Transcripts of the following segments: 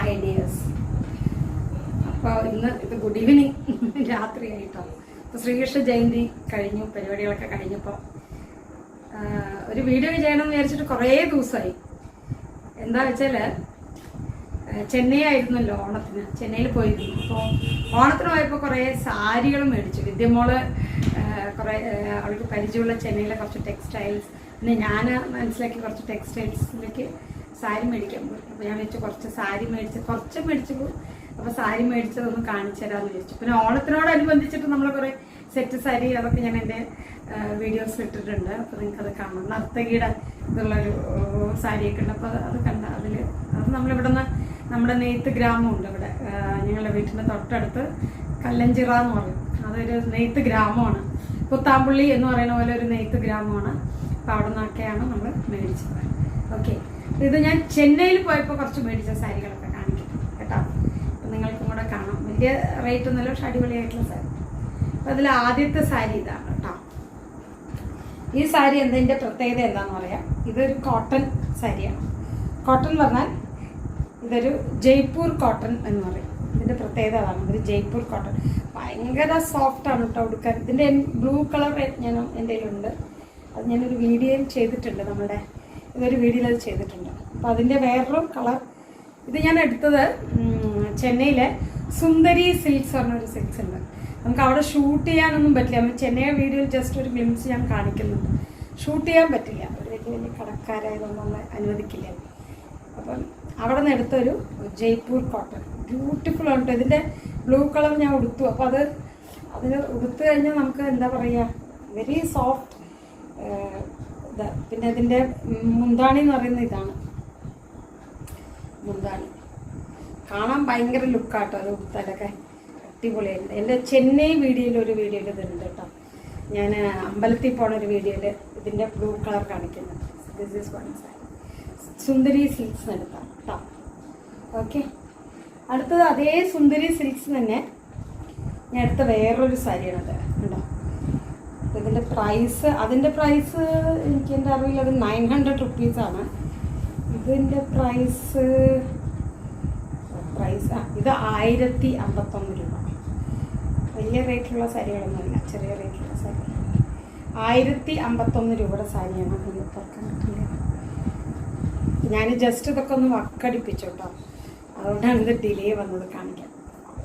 My dears. അപ്പോൾ ഇന്ന് ഇത് ഗുഡ് ഈവനിങ് രാത്രിയായിട്ടോ. അപ്പോൾ ശ്രീകൃഷ്ണ ജയന്തി കഴിഞ്ഞു, പരിപാടികളൊക്കെ കഴിഞ്ഞപ്പോൾ ഒരു വീഡിയോ ചെയ്യണമെന്ന് വിചാരിച്ചിട്ട് കുറേ ദിവസമായി. എന്താ വെച്ചാൽ ചെന്നൈ ആയിരുന്നല്ലോ ഓണത്തിന്, ചെന്നൈയിൽ പോയിരുന്നു. അപ്പോൾ ഓണത്തിന് പോയപ്പോൾ കുറേ സാരികൾ മേടിച്ചു. വിദ്യമോള് കുറേ അവൾക്ക് പരിചയമുള്ള ചെന്നൈയിലെ കുറച്ച് ടെക്സ്റ്റൈൽസ്, പിന്നെ ഞാൻ മനസ്സിലാക്കി കുറച്ച് ടെക്സ്റ്റൈൽസിലേക്ക് സാരി മേടിക്കാൻ പോയി. അപ്പോൾ ഞാൻ വെച്ച് കുറച്ച് സാരി മേടിച്ചു. അപ്പോൾ സാരി മേടിച്ചതൊന്ന് കാണിച്ചു തരാമെന്ന് വിചാരിച്ചു. പിന്നെ ഓണത്തിനോടനുബന്ധിച്ചിട്ട് നമ്മൾ കുറേ സെറ്റ് സാരി അതൊക്കെ ഞാൻ എൻ്റെ വീഡിയോസ് ഇട്ടിട്ടുണ്ട്. അപ്പോൾ നിങ്ങൾക്കത് കാണാം. നർത്തകിയുടെ ഇതുള്ളൊരു സാരിയൊക്കെ ഉണ്ട്. അപ്പോൾ അത് കണ്ട അത് നമ്മളിവിടെ നിന്ന് നമ്മുടെ നെയ്ത്ത് ഗ്രാമമുണ്ട് ഇവിടെ ഞങ്ങളുടെ വീട്ടിൻ്റെ തൊട്ടടുത്ത്. കല്ലഞ്ചിറ എന്ന് പറയും, അതൊരു നെയ്ത്ത് ഗ്രാമമാണ്. പുത്താമ്പുള്ളി എന്ന് പറയുന്ന പോലെ ഒരു നെയ്ത്ത് ഗ്രാമമാണ്. അപ്പോൾ അവിടെ നിന്നൊക്കെയാണ് നമ്മൾ മേടിച്ചത്. ഓക്കെ, ഇത് ഞാൻ ചെന്നൈയിൽ പോയപ്പോൾ കുറച്ച് മേടിച്ച സാരികളൊക്കെ കാണിക്കാം കേട്ടോ. അപ്പം നിങ്ങൾക്കും കൂടെ കാണാം. വലിയ റേറ്റ് ഒന്നുമില്ല, പക്ഷെ അടിപൊളിയായിട്ടുള്ള സാരി. അപ്പം അതിൽ ആദ്യത്തെ സാരി ഇതാണ് കേട്ടോ. ഈ സാരി ഇതിൻ്റെ പ്രത്യേകത എന്താണെന്ന് പറയാം. ഇതൊരു കോട്ടൺ സാരിയാണ്. കോട്ടൺ പറഞ്ഞാൽ ഇതൊരു ജയ്പൂർ കോട്ടൺ എന്ന് പറയും. ഇതിൻ്റെ പ്രത്യേകത അതാണ്, ഇതൊരു ജയ്പൂർ കോട്ടൺ. ഭയങ്കര സോഫ്റ്റാണ് കേട്ടോ ഉടുക്കാൻ. ഇതിൻ്റെ ബ്ലൂ കളർ ഞാൻ എൻ്റെ കയ്യിലുണ്ട്. അത് ഞാനൊരു വീഡിയോയിൽ ചെയ്തിട്ടുണ്ട്. ഇതൊരു വീഡിയോയിൽ അത് ചെയ്തിട്ടുണ്ട്. അപ്പോൾ അതിൻ്റെ വേറൊരു കളർ ഇത് ഞാൻ എടുത്തത് ചെന്നൈയിലെ സുന്ദരി സിൽക്സ് പറഞ്ഞൊരു സിൽക്സ് ഉണ്ട്. നമുക്ക് അവിടെ ഷൂട്ട് ചെയ്യാനൊന്നും പറ്റില്ല. നമ്മൾ ചെന്നൈ വീഡിയോയിൽ ജസ്റ്റ് ഒരു ഗ്ലിംസ് ഞാൻ കാണിക്കുന്നുണ്ട്. ഷൂട്ട് ചെയ്യാൻ പറ്റില്ല, ഒരു വലിയ കടക്കാരായതൊന്നും നമ്മളെ അനുവദിക്കില്ല. അപ്പം അവിടെ നിന്ന് എടുത്തൊരു ജയ്പൂർ കോട്ടൺ ബ്യൂട്ടിഫുൾ ആണ്. ഇതിൻ്റെ ബ്ലൂ കളർ ഞാൻ ഉടുത്തു. അപ്പോൾ അതിന് ഉടുത്തു കഴിഞ്ഞാൽ നമുക്ക് എന്താ പറയുക, വെരി സോഫ്റ്റ് ഇത്. പിന്നെ ഇതിൻ്റെ മുന്താണി എന്ന് പറയുന്നത് ഇതാണ് മുന്താണി. കാണാൻ ഭയങ്കര ലുക്കാട്ടോ അത് ഉടുത്താലൊക്കെ അടിപൊളിയായിട്ട്. എൻ്റെ ചെന്നൈ ഒരു വീഡിയോയിൽ ഇതുണ്ട് കേട്ടോ. ഞാൻ അമ്പലത്തിൽ പോണ ഒരു വീഡിയോയിൽ ഇതിൻ്റെ ബ്ലൂ കളർ കാണിക്കുന്നത്. This is one sari, Sundari silks എടുത്താണ് കേട്ടോ. ഓക്കെ, അടുത്തത് അതേ സുന്ദരി സിൽക്സ് തന്നെ ഞാൻ എടുത്ത വേറൊരു സാരിയാണത് കേട്ടോ. ഇതിൻ്റെ അതിൻ്റെ പ്രൈസ് എനിക്ക് എൻ്റെ അറിവിൽ അത് 900 rupees. ഇതിൻ്റെ പ്രൈസ് ഇത് 1051 രൂപ. വലിയ റേറ്റിലുള്ള സാരികളൊന്നുമില്ല, ചെറിയ റേറ്റിലുള്ള സാരി. 1051 രൂപയുടെ സാരിയാണ്. തുറക്കാൻ പറ്റില്ല. ഞാൻ ജസ്റ്റ് ഇതൊക്കെ ഒന്ന് വക്കടിപ്പിച്ചു കേട്ടോ. അതുകൊണ്ടാണ് ഇത് ഡിലേ വന്നത് കാണിക്കാൻ.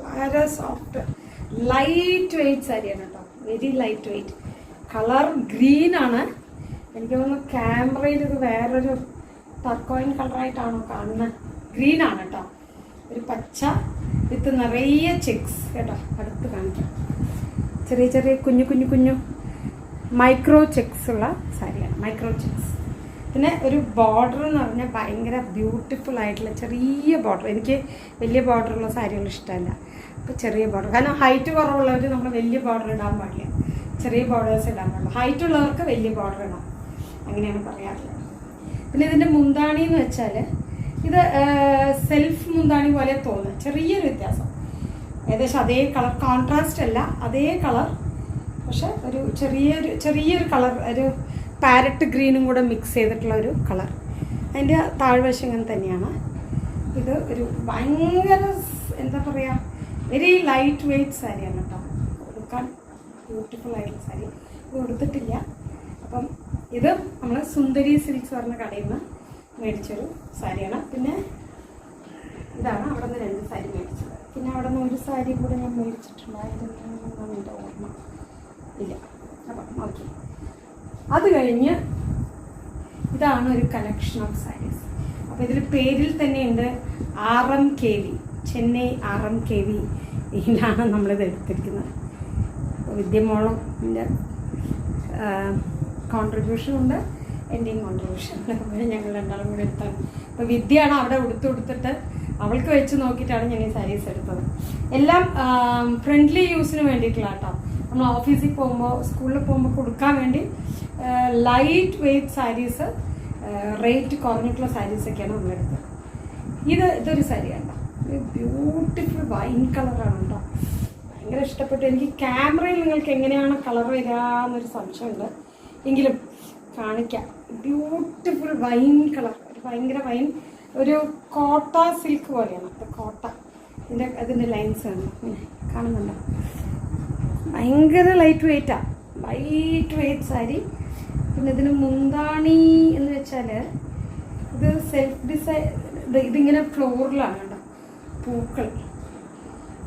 വളരെ സോഫ്റ്റ് ലൈറ്റ് വെയ്റ്റ് സാരിയാണ് കേട്ടോ. Very light weight. കളർ ഗ്രീനാണ്. എനിക്ക് തോന്നുന്നു ക്യാമറയിൽ ഇത് വേറൊരു ടർക്കോയിൻ കളറായിട്ടാണോ കാണുന്നത്. ഗ്രീനാണ് കേട്ടോ. ഒരു പച്ച വിത്ത് നിറയെ ചെക്സ് കേട്ടോ. അടുത്ത് കാണിക്കാം. ചെറിയ ചെറിയ കുഞ്ഞു മൈക്രോ ചെക്സ് ഉള്ള സാരിയാണ്. Micro checks. പിന്നെ ഒരു ബോർഡർ എന്ന് പറഞ്ഞാൽ ഭയങ്കര ബ്യൂട്ടിഫുൾ ആയിട്ടുള്ള ചെറിയ ബോർഡർ. എനിക്ക് വലിയ ബോർഡറുള്ള സാരികൾ ഇഷ്ടമല്ല. അപ്പോൾ ചെറിയ ബോർഡർ, കാരണം ഹൈറ്റ് കുറവുള്ളവർ നമ്മൾ വലിയ ബോർഡർ ഇടാൻ പാടില്ല, ചെറിയ ബോർഡേഴ്സ് ഇടാൻ പാടില്ല. ഹൈറ്റ് ഉള്ളവർക്ക് വലിയ ബോർഡർ ഇടാം, അങ്ങനെയാണ് പറയാറുള്ളത്. പിന്നെ ഇതിൻ്റെ മുന്താണി എന്ന് വെച്ചാൽ ഇത് സെൽഫ് മുന്താണി പോലെ തോന്നുക, ചെറിയൊരു വ്യത്യാസം. ഏകദേശം അതേ കളർ, കോൺട്രാസ്റ്റ് അല്ല, അതേ കളർ, പക്ഷെ ഒരു ചെറിയൊരു കളർ, ഒരു പാരറ്റ് ഗ്രീനും കൂടെ മിക്സ് ചെയ്തിട്ടുള്ള ഒരു കളർ. അതിൻ്റെ താഴ്വശം ഇങ്ങനെ തന്നെയാണ്. ഇത് ഒരു ഭയങ്കര എന്താ പറയുക, വെരി ലൈറ്റ് വെയ്റ്റ് സാരിയാണ് കേട്ടോ. കൊടുക്കാൻ ബ്യൂട്ടിഫുൾ ആയിട്ടുള്ള സാരി. ഇത് കൊടുത്തിട്ടില്ല. അപ്പം ഇത് നമ്മൾ സുന്ദരി സിൽക്സ് പറഞ്ഞ കടയിൽ നിന്ന് മേടിച്ചൊരു സാരിയാണ്. പിന്നെ ഇതാണ് അവിടെ നിന്ന് 2 സാരി മേടിച്ചത്. പിന്നെ അവിടെ നിന്ന് ഒരു സാരി കൂടെ ഞാൻ മേടിച്ചിട്ടുണ്ടായിരുന്നു, എൻ്റെ ഓർമ്മ ഇല്ല. അപ്പം ഓക്കെ, അത് കഴിഞ്ഞ് ഇതാണ് ഒരു കളക്ഷൻ ഓഫ് സാരീസ്. അപ്പോൾ ഇതിൽ പേരിൽ തന്നെയുണ്ട് RMKV, ചെന്നൈ RMKV ഇതിലാണ് നമ്മളിത് എടുത്തിരിക്കുന്നത്. വിദ്യമോളും എൻ്റെ കോൺട്രിബ്യൂഷൻ ഉണ്ട്, എൻ്റെയും കോൺട്രിബ്യൂഷൻ ഉണ്ട്. ഞങ്ങൾ രണ്ടാളും കൂടെ എടുത്താണ്. അപ്പോൾ വിദ്യയാണ് അവിടെ ഉടുത്തിട്ട് അവൾക്ക് വെച്ച് നോക്കിയിട്ടാണ് ഞാൻ ഈ സാരീസ് എടുത്തത്. എല്ലാം ഫ്രണ്ട്ലി യൂസിന് വേണ്ടിയിട്ടുള്ള കേട്ടോ. നമ്മൾ ഓഫീസിൽ പോകുമ്പോൾ, സ്കൂളിൽ പോകുമ്പോൾ കൊടുക്കാൻ വേണ്ടി ലൈറ്റ് വെയ്റ്റ് സാരീസ്, റേറ്റ് കുറഞ്ഞിട്ടുള്ള സാരീസൊക്കെയാണ് നമ്മളെടുത്തത്. ഇതൊരു സാരിയാണ് കേട്ടോ. ബ്യൂട്ടിഫുൾ വൈൻ കളറാണ് കേട്ടോ. ഭയങ്കര ഇഷ്ടപ്പെട്ടു. എനിക്ക് ക്യാമറയിൽ നിങ്ങൾക്ക് എങ്ങനെയാണ് കളർ വരാമെന്നൊരു സംശയമുണ്ട്, എങ്കിലും കാണിക്കാം. ബ്യൂട്ടിഫുൾ വൈൻ കളർ, ഒരു ഭയങ്കര വൈൻ ഒരു കോട്ട സിൽക്ക് പോലെയാണ്. കോട്ട അതിൻ്റെ ലൈൻസ് ആണ് കാണുന്നുണ്ടോ? ഭയങ്കര ലൈറ്റ് വെയ്റ്റാണ്, ലൈറ്റ് വെയ്റ്റ് സാരി. പിന്നെ ഇതിന് മുന്താണി എന്ന് വെച്ചാൽ ഇത് സെൽഫ് ഡിസൈൻ, ഇതിങ്ങനെ ഫ്ലോറിലാണ് കേട്ടോ, പൂക്കൾ,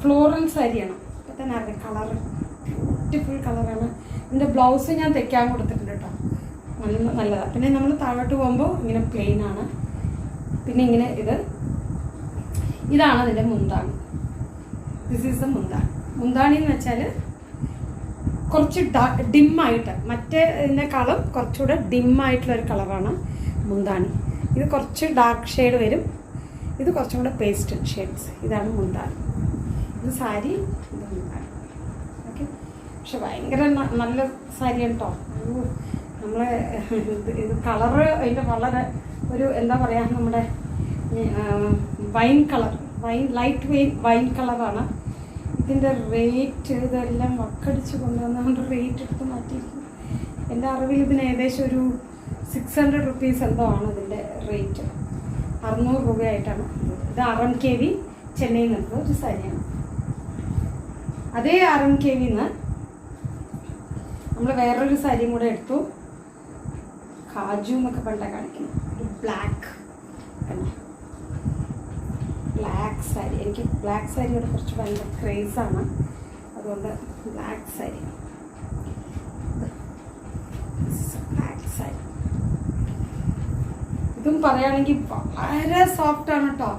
ഫ്ലോറൽ സാരിയാണ്. ഇപ്പം തന്നെ അറിയാം കളറ്, ബ്യൂട്ടിഫുൾ കളറാണ്. ഇതിൻ്റെ ബ്ലൗസ് ഞാൻ തെക്കാൻ കൊടുത്തിട്ടുണ്ട് കേട്ടോ, നല്ലതാണ്. പിന്നെ നമ്മൾ താഴോട്ട് പോകുമ്പോൾ ഇങ്ങനെ പ്ലെയിൻ ആണ്. പിന്നെ ഇങ്ങനെ ഇതാണ് അതിൻ്റെ മുന്താണി. ദിസ് ഈസ് ദ മുന്താണി. മുന്താണി എന്ന് വെച്ചാൽ കുറച്ച് ഡിമ്മായിട്ട്, മറ്റേതിനേക്കാളും കുറച്ചുകൂടെ ഡിമ്മായിട്ടുള്ളൊരു കളറാണ് മുന്താണി. ഇത് കുറച്ച് ഡാർക്ക് ഷെയ്ഡ് വരും, ഇത് കുറച്ചും കൂടെ പേസ്റ്റൽ ഷെയ്ഡ്സ്. ഇതാണ് മുന്താണി. ഇത് സാരി, ഇത് മുന്താണി. ഓക്കെ, പക്ഷെ ഭയങ്കര നല്ല സാരിയാണ് കേട്ടോ. നമ്മളെ ഇത് കളറ് അതിൻ്റെ വളരെ ഒരു എന്താ പറയുക, നമ്മുടെ വൈൻ കളർ, ലൈറ്റ് വൈൻ കളറാണ്. ഇതിൻ്റെ റേറ്റ് ഇതെല്ലാം വക്കടിച്ച് കൊണ്ടുവന്നുകൊണ്ട് റേറ്റ് എടുത്ത് മാറ്റിയിരിക്കും. എൻ്റെ അറിവിൽ ഇതിന് ഏകദേശം ഒരു 600 റുപ്പീസ് എന്തോ ആണ് ഇതിൻ്റെ റേറ്റ്. 600 രൂപയായിട്ടാണ്. ഇത് RMKV ചെന്നൈയിൽ നിന്നുള്ള ഒരു സാരിയാണ്. അതേ RMKVന്ന് നമ്മൾ വേറൊരു സാരിയും കൂടെ എടുത്തു, കാജു എന്നൊക്കെ പണ്ടേ കാണിക്കുന്നു. ഒരു ബ്ലാക്ക് സാരി. എനിക്ക് ബ്ലാക്ക് സാരിയോട് കുറച്ച് ഭയങ്കര ക്രേസാണ്, അതുകൊണ്ട് ബ്ലാക്ക് സാരി. ഇതും പറയുകയാണെങ്കിൽ വളരെ സോഫ്റ്റ് ആണ് കേട്ടോ,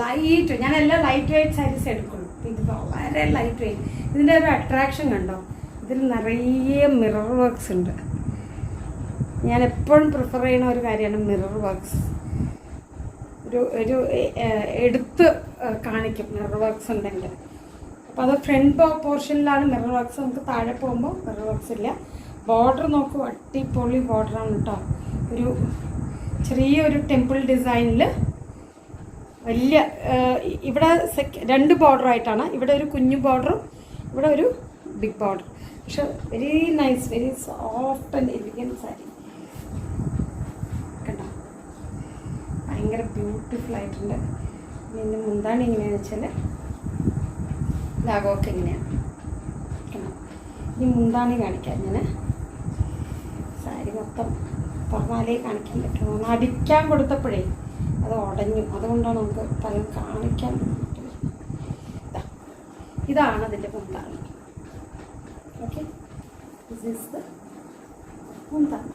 ലൈറ്റ്. ഞാൻ എല്ലാം ലൈറ്റ് വെയ്റ്റ് സാരീസ് എടുക്കുള്ളൂ. ഇത് വളരെ ലൈറ്റ് വെയ്റ്റ്. ഇതിൻ്റെ ഒരു അട്രാക്ഷൻ കണ്ടോ, ഇതിൽ നിറയെ മിറർ വർക്ക്സ് ഉണ്ട്. ഞാൻ എപ്പോഴും പ്രിഫർ ചെയ്യുന്ന ഒരു കാര്യമാണ് മിറർ വർക്ക്സ്. ഒരു എടുത്ത് കാണിക്കും മിറർ വർക്ക്സ് ഉണ്ടെങ്കിൽ. അപ്പോൾ അത് ഫ്രണ്ട് പോർഷനിലാണ് മിറർ വർക്ക്സ്. നമുക്ക് താഴെ പോകുമ്പോൾ മിറർ വർക്ക്സ് ഇല്ല. ബോർഡർ നോക്കൂ, അടിപൊളി ബോർഡറാണ് കേട്ടോ. ഒരു ചെറിയൊരു ടെമ്പിൾ ഡിസൈനിൽ വലിയ ഇവിടെ 2 ബോർഡറായിട്ടാണ്. ഇവിടെ ഒരു കുഞ്ഞു ബോർഡറും ഇവിടെ ഒരു ബിഗ് ബോർഡർ. പക്ഷെ very nice, very soft and elegant sari കണ്ടോ, ഭയങ്കര ബ്യൂട്ടിഫുൾ ആയിട്ടുണ്ട്. പിന്നെ മുന്താണി എങ്ങനെയാണെന്ന് വെച്ചാൽ ലാഗമൊക്കെ എങ്ങനെയാണ്. ഈ മുന്താണി കാണിക്കാം. ഞാൻ സാരി മൊത്തം തുറന്നാലേ കാണിക്കാൻ പറ്റും. അടിക്കാൻ കൊടുത്തപ്പോഴേ അത് ഉടഞ്ഞു, അതുകൊണ്ടാണ് നമുക്ക് പലതും കാണിക്കാൻ പറ്റുന്നത്. ഇതാണ് അതിൻ്റെ മുന്താണി. ഓക്കെ, ദിസ് ഈസ് ദ മുന്താണി.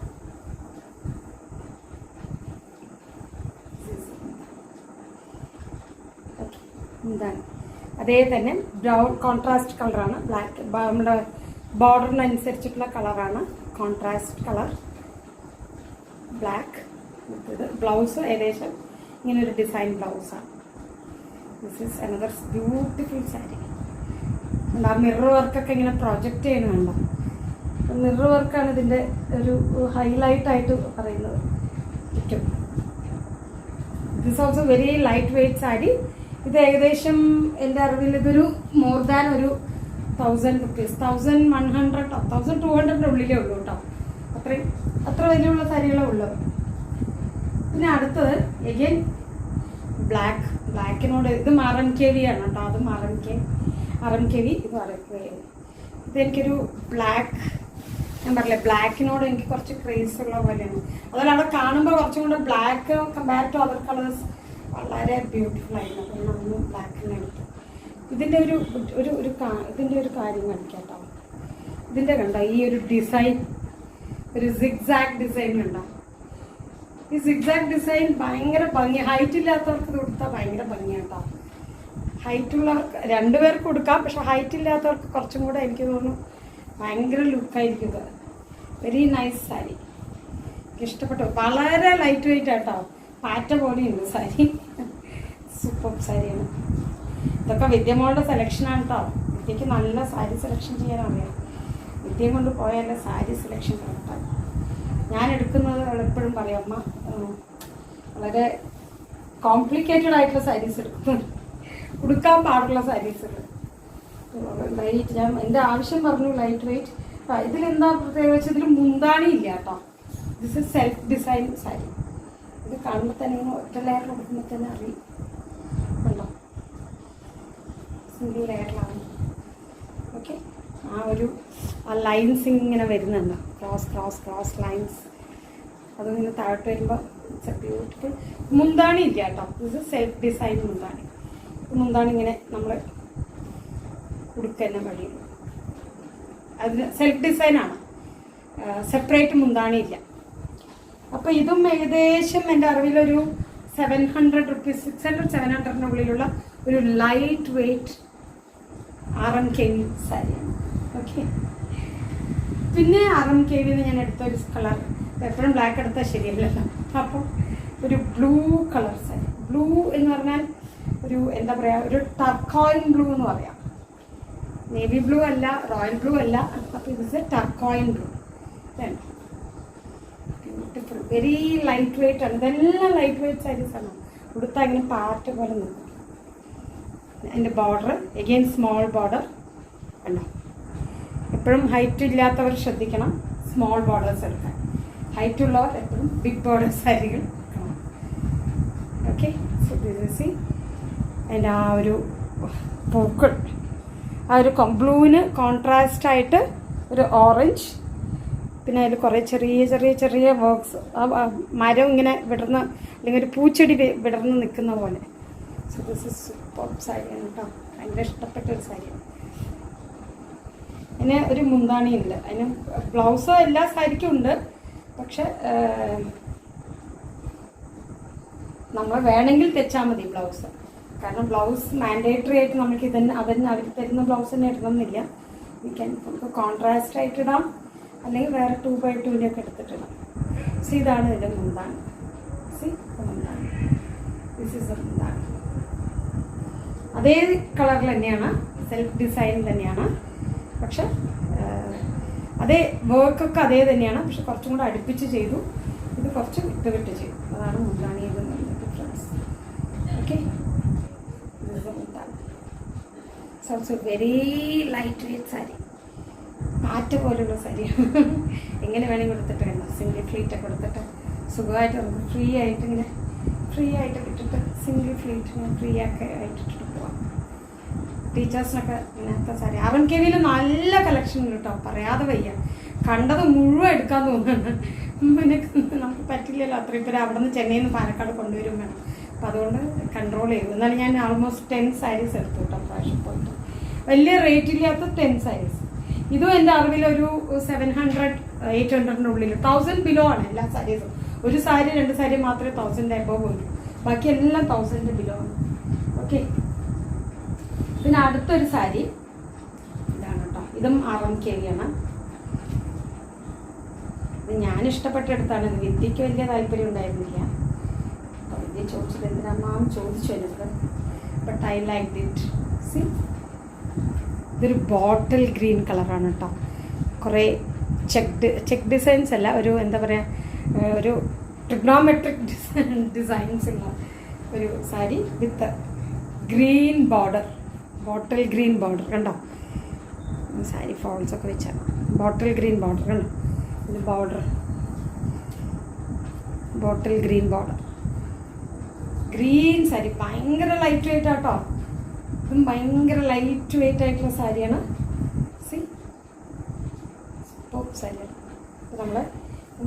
മുന്താണി അതേ തന്നെ ബ്രൗൺ കോൺട്രാസ്റ്റ് കളറാണ്. ബ്ലാക്ക് നമ്മുടെ ബോർഡറിനനുസരിച്ചിട്ടുള്ള കളറാണ്, കോൺട്രാസ്റ്റ് കളർ ബ്ലാക്ക്. ഇത് ബ്ലൗസ് ഏകദേശം ഇങ്ങനൊരു ഡിസൈൻ ബ്ലൗസാണ്. This is another beautiful sari. ആ മിറർ വർക്കൊക്കെ ഇങ്ങനെ പ്രൊജക്റ്റ് ചെയ്യുന്നുണ്ടോ, മിറർ വർക്കാണ് ഇതിൻ്റെ ഒരു ഹൈലൈറ്റായിട്ട് പറയുന്നത്. ഏറ്റവും this also very light weight sari. ഇത് ഏകദേശം എൻ്റെ അറിവിൽ ഇതൊരു മോർ ദാൻ ഒരു 1000 റുപ്പീസ്, 1100 1200 ഉള്ളിലേ ഉള്ളൂ കേട്ടോ. അത്ര വലിയുള്ള സാരികളേ ഉള്ളത്. പിന്നെ അടുത്തത് എഗെയിൻ ബ്ലാക്കിനോട് ഇത് RMKV ആണ് കേട്ടോ. അതും RMKV, ഇത് RMKV. ഇതെനിക്കൊരു ബ്ലാക്ക്, ഞാൻ പറഞ്ഞില്ലേ ബ്ലാക്കിനോട് എനിക്ക് കുറച്ച് ക്രേസ് ഉള്ള പോലെയാണ്. അതുപോലെ അവിടെ കാണുമ്പോൾ കുറച്ചും കൂടെ black compare to other colours വളരെ ബ്യൂട്ടിഫുൾ ആയിരുന്നു. അപ്പോൾ ഞാനൊന്ന് ബ്ലാക്കിനെ എടുത്തു. ഇതിൻ്റെ ഇതിൻ്റെ ഒരു കാര്യം കാണിക്കാം കേട്ടോ. ഇതിൻ്റെ കണ്ടോ ഈ ഒരു ഡിസൈൻ, ഒരു സിഗ്സാഗ് ഡിസൈൻ കണ്ടോ. ഈ സിഗ്സാഗ് ഡിസൈൻ ഭയങ്കര ഭംഗി. ഹൈറ്റ് ഇല്ലാത്തവർക്ക് ഇത് കൊടുത്താൽ ഭയങ്കര ഭംഗിയാണ് കേട്ടോ. ഹൈറ്റുള്ളവർക്ക് 2 പേർക്ക് കൊടുക്കാം, പക്ഷെ ഹൈറ്റ് ഇല്ലാത്തവർക്ക് കുറച്ചും കൂടെ എനിക്ക് തോന്നുന്നു ഭയങ്കര ലുക്കായിരിക്കും ഇത്. വെരി നൈസ് സാരി, ഇഷ്ടപ്പെട്ടു. വളരെ ലൈറ്റ് വെയിറ്റ് ആട്ടോ, പാറ്റ പോലെയുണ്ട് സാരി. സൂപ്പർ സാരിയാണ്. ഇതൊക്കെ വിദ്യമോളുടെ സെലക്ഷനാണ് കേട്ടോ. വിദ്യക്ക് നല്ല സാരി സെലക്ഷൻ ചെയ്യാൻ അറിയാം. വിദ്യയും കൊണ്ട് പോയാലേ സാരി സെലക്ഷൻ കറക്റ്റാണ്. ഞാൻ എടുക്കുന്നത് എപ്പോഴും പറയും, അമ്മ വളരെ കോംപ്ലിക്കേറ്റഡ് ആയിട്ടുള്ള സാരീസ് എടുക്കുന്നത്, കൊടുക്കാൻ പാടുള്ള സാരീസുകൾ. ലൈറ്റ്, ഞാൻ എൻ്റെ ആവശ്യം പറഞ്ഞു ലൈറ്റ് വെയിറ്റ്. ഇതിലെന്താ പ്രത്യേകിച്ച് ഇതിൽ മുന്താണി ഇല്ല കേട്ടോ. This is self design sari. ഇത് കാണുമ്പോൾ തന്നെ ഇങ്ങനെ ഒറ്റ ലെയർ കൊടുക്കുമ്പോൾ തന്നെ അറിയും ഉണ്ടോ, സിംഗിൾ ലെയറിലാണ്. ഓക്കെ, ആ ലൈൻസ് ഇങ്ങനെ വരുന്നുണ്ട്, ക്രോസ് ലൈൻസ്. അതിങ്ങനെ താഴോട്ട് വരുമ്പോൾ ഇറ്റ്സ് എ ബ്യൂട്ടിഫുൾ. മുന്താണി ഇല്ല കേട്ടോ, ഇത് സെൽഫ് ഡിസൈൻ മുന്താണി. മുന്താണി ഇങ്ങനെ നമ്മൾ ഉടുക്കുന്ന വഴി, അതിന് സെൽഫ് ഡിസൈനാണ്, സെപ്പറേറ്റ് മുന്താണി ഇല്ല. അപ്പോൾ ഇതും ഏകദേശം എൻ്റെ അറിവിലൊരു 700 റുപ്പീസ്, 600-700 ഒരു ലൈറ്റ് വെയ്റ്റ് RMKV സാരിയാണ്. ഓക്കെ, പിന്നെ RMKVന്ന് ഞാൻ എടുത്തൊരു കളർ, എപ്പോഴും ബ്ലാക്ക് എടുത്താൽ ശരിയല്ലല്ലോ, അപ്പോൾ ഒരു ബ്ലൂ കളർ സാരി. ബ്ലൂ എന്ന് പറഞ്ഞാൽ ഒരു എന്താ പറയുക, ഒരു ടർക്കോയിൻ ബ്ലൂ എന്ന് പറയാം. നേവി ബ്ലൂ അല്ല, റോയൽ ബ്ലൂ അല്ല, അപ്പോൾ ഇത് turquoise blue. Beautiful, very light weight ആണ്. ഇതെല്ലാം ലൈറ്റ് വെയ്റ്റ് സാരീസ് ആണ്. ഉടുത്താൽ ഇങ്ങനെ പാർട്ട് പോലെ നിൽക്കും. അതിൻ്റെ ബോർഡർ എഗെയിൻ സ്മോൾ ബോർഡർ കണ്ടോ. എപ്പോഴും ഹൈറ്റ് ഇല്ലാത്തവർ ശ്രദ്ധിക്കണം സ്മോൾ ബോർഡേഴ്സ് എടുക്കാൻ. ഹൈറ്റ് ഉള്ളവർ എപ്പോഴും ബിഗ് ബോർഡർ സാരികൾ എടുക്കണം. ഓക്കെ, സോ ദിസ് ഈസ് അതിൻ്റെ ആ ഒരു പൂക്കൾ, ആ ഒരു ബ്ലൂവിന് കോൺട്രാസ്റ്റ് ആയിട്ട് ഒരു ഓറഞ്ച്, പിന്നെ അതിൽ കുറേ ചെറിയ വർക്ക്സ്, മരം ഇങ്ങനെ വിടർന്ന, അല്ലെങ്കിൽ ഒരു പൂച്ചെടി വിടർന്ന് നിൽക്കുന്ന പോലെ. സോ ദിസ് ഇസ് സൂപ്പർ സാരിയാണ് കേട്ടോ, ഭയങ്കര ഇഷ്ടപ്പെട്ട ഒരു സാരിയാണ്. അതിന് ഒരു മുന്താണി ഉണ്ട്, അതിന് ബ്ലൗസ് എല്ലാ സാരിക്കും ഉണ്ട്. പക്ഷെ നമ്മൾ വേണമെങ്കിൽ തെച്ചാൽ മതി ബ്ലൗസ്. കാരണം ബ്ലൗസ് മാൻഡേറ്ററി ആയിട്ട് നമുക്ക് അതന്നെ അവർ തരുന്ന ബ്ലൗസ് തന്നെ ഇടണമെന്നില്ല. നമുക്ക് കോൺട്രാസ്റ്റ് ആയിട്ട് ഇടാം, അല്ലെങ്കിൽ വേറെ 2x2 ഒക്കെ എടുത്തിട്ടിടാം. സി ഇതാണ് ഇതിൻ്റെ മുന്താണി. സി മുന്താണി, ദിസ് ഇസ് മുന്താണി. അതേ കളറിൽ തന്നെയാണ്, സെൽഫ് ഡിസൈൻ തന്നെയാണ്. പക്ഷെ അതേ വർക്കൊക്കെ അതേ തന്നെയാണ്, പക്ഷെ കുറച്ചും കൂടെ അടുപ്പിച്ച് ചെയ്തു. ഇത് കുറച്ച് വിട്ട് ചെയ്തു. അതാണ് മുന്താണി ഡിഫറൻസ്. ഓക്കെ, മുന്താണി also very light weight sari, പാറ്റ പോലുള്ള സാരി. എങ്ങനെ വേണമെങ്കിൽ കൊടുത്തിട്ട് വേണ്ട, സിംഗിൾ ഫ്ലീറ്റ് ഒക്കെ കൊടുത്തിട്ട് സുഖമായിട്ട് നമുക്ക് ഫ്രീ ആയിട്ട് ഇട്ടിട്ട് സിംഗിൾ ഫ്ലീറ്റ് ഫ്രീ ഒക്കെ ആയിട്ടിട്ട് പോവാം. ടീച്ചേഴ്സിനൊക്കെ ഇങ്ങനത്തെ സാരി. RMKVയിൽ നല്ല കളക്ഷൻ കേട്ടോ, പറയാതെ വയ്യ. കണ്ടത് മുഴുവൻ എടുക്കാൻ തോന്നുന്നുണ്ട്. പിന്നെ നമുക്ക് പറ്റില്ലല്ലോ, അത്രയും പേര് അവിടെ നിന്ന് ചെന്നൈയിൽ നിന്ന് പാലക്കാട് കൊണ്ടുവരും വേണം. അപ്പം അതുകൊണ്ട് കൺട്രോൾ ചെയ്തു. എന്നാലും ഞാൻ ആൾമോസ്റ്റ് 10 സാരീസ് എടുത്തു കേട്ടോ പ്രാവശ്യം പോയിട്ട്. വലിയ റേറ്റ് ഇല്ലാത്ത 10 സാരീസ്. ഇതും എൻ്റെ അറിവിലൊരു 700-800 1000 ബിലോ ആണ് എല്ലാ സാരീസും. ഒരു സാരി 2 സാരി മാത്രമേ 1000 എബോവ് ഉള്ളൂ, ബാക്കി എല്ലാം 1000 ബിലോ ആണ്. ഓക്കെ, പിന്നെ അടുത്തൊരു സാരി ഇതാണ് കേട്ടോ, ഇതും RMKV ആണ്. ഇത് ഞാൻ ഇഷ്ടപ്പെട്ടെടുത്താണ്. ഇത് വിദ്യക്ക് വലിയ താല്പര്യം ഉണ്ടായിരുന്നില്ല. അപ്പോൾ വിദ്യ ചോദിച്ചത് എന്തിനാം ചോദിച്ചു എനിക്ക്, but I like it. C, ഇതൊരു ബോട്ടിൽ ഗ്രീൻ കളറാണ് കേട്ടോ. കുറേ ചെക്ക് ഡിസൈൻസ് അല്ല, ഒരു എന്താ പറയുക, ഒരു ട്രിഗ്നോമെട്രിക് ഡിസൈൻസ് ഉള്ള ഒരു സാരി വിത്ത് green border, bottle green border കണ്ടോ. സാരി ഫോൾസ് ഒക്കെ വെച്ചാണ് ബോട്ടിൽ ഗ്രീൻ ബോർഡർ കണ്ടോ. ഇത് bottle green border, green sari, ഭയങ്കര ലൈറ്റ് വെയ്റ്റ് ആട്ടോ. ഇതും ഭയങ്കര ലൈറ്റ് വെയ്റ്റ് ആയിട്ടുള്ള സാരിയാണ്. സി, ടോപ്പ് സാരിയാണ്. അപ്പോൾ നമ്മൾ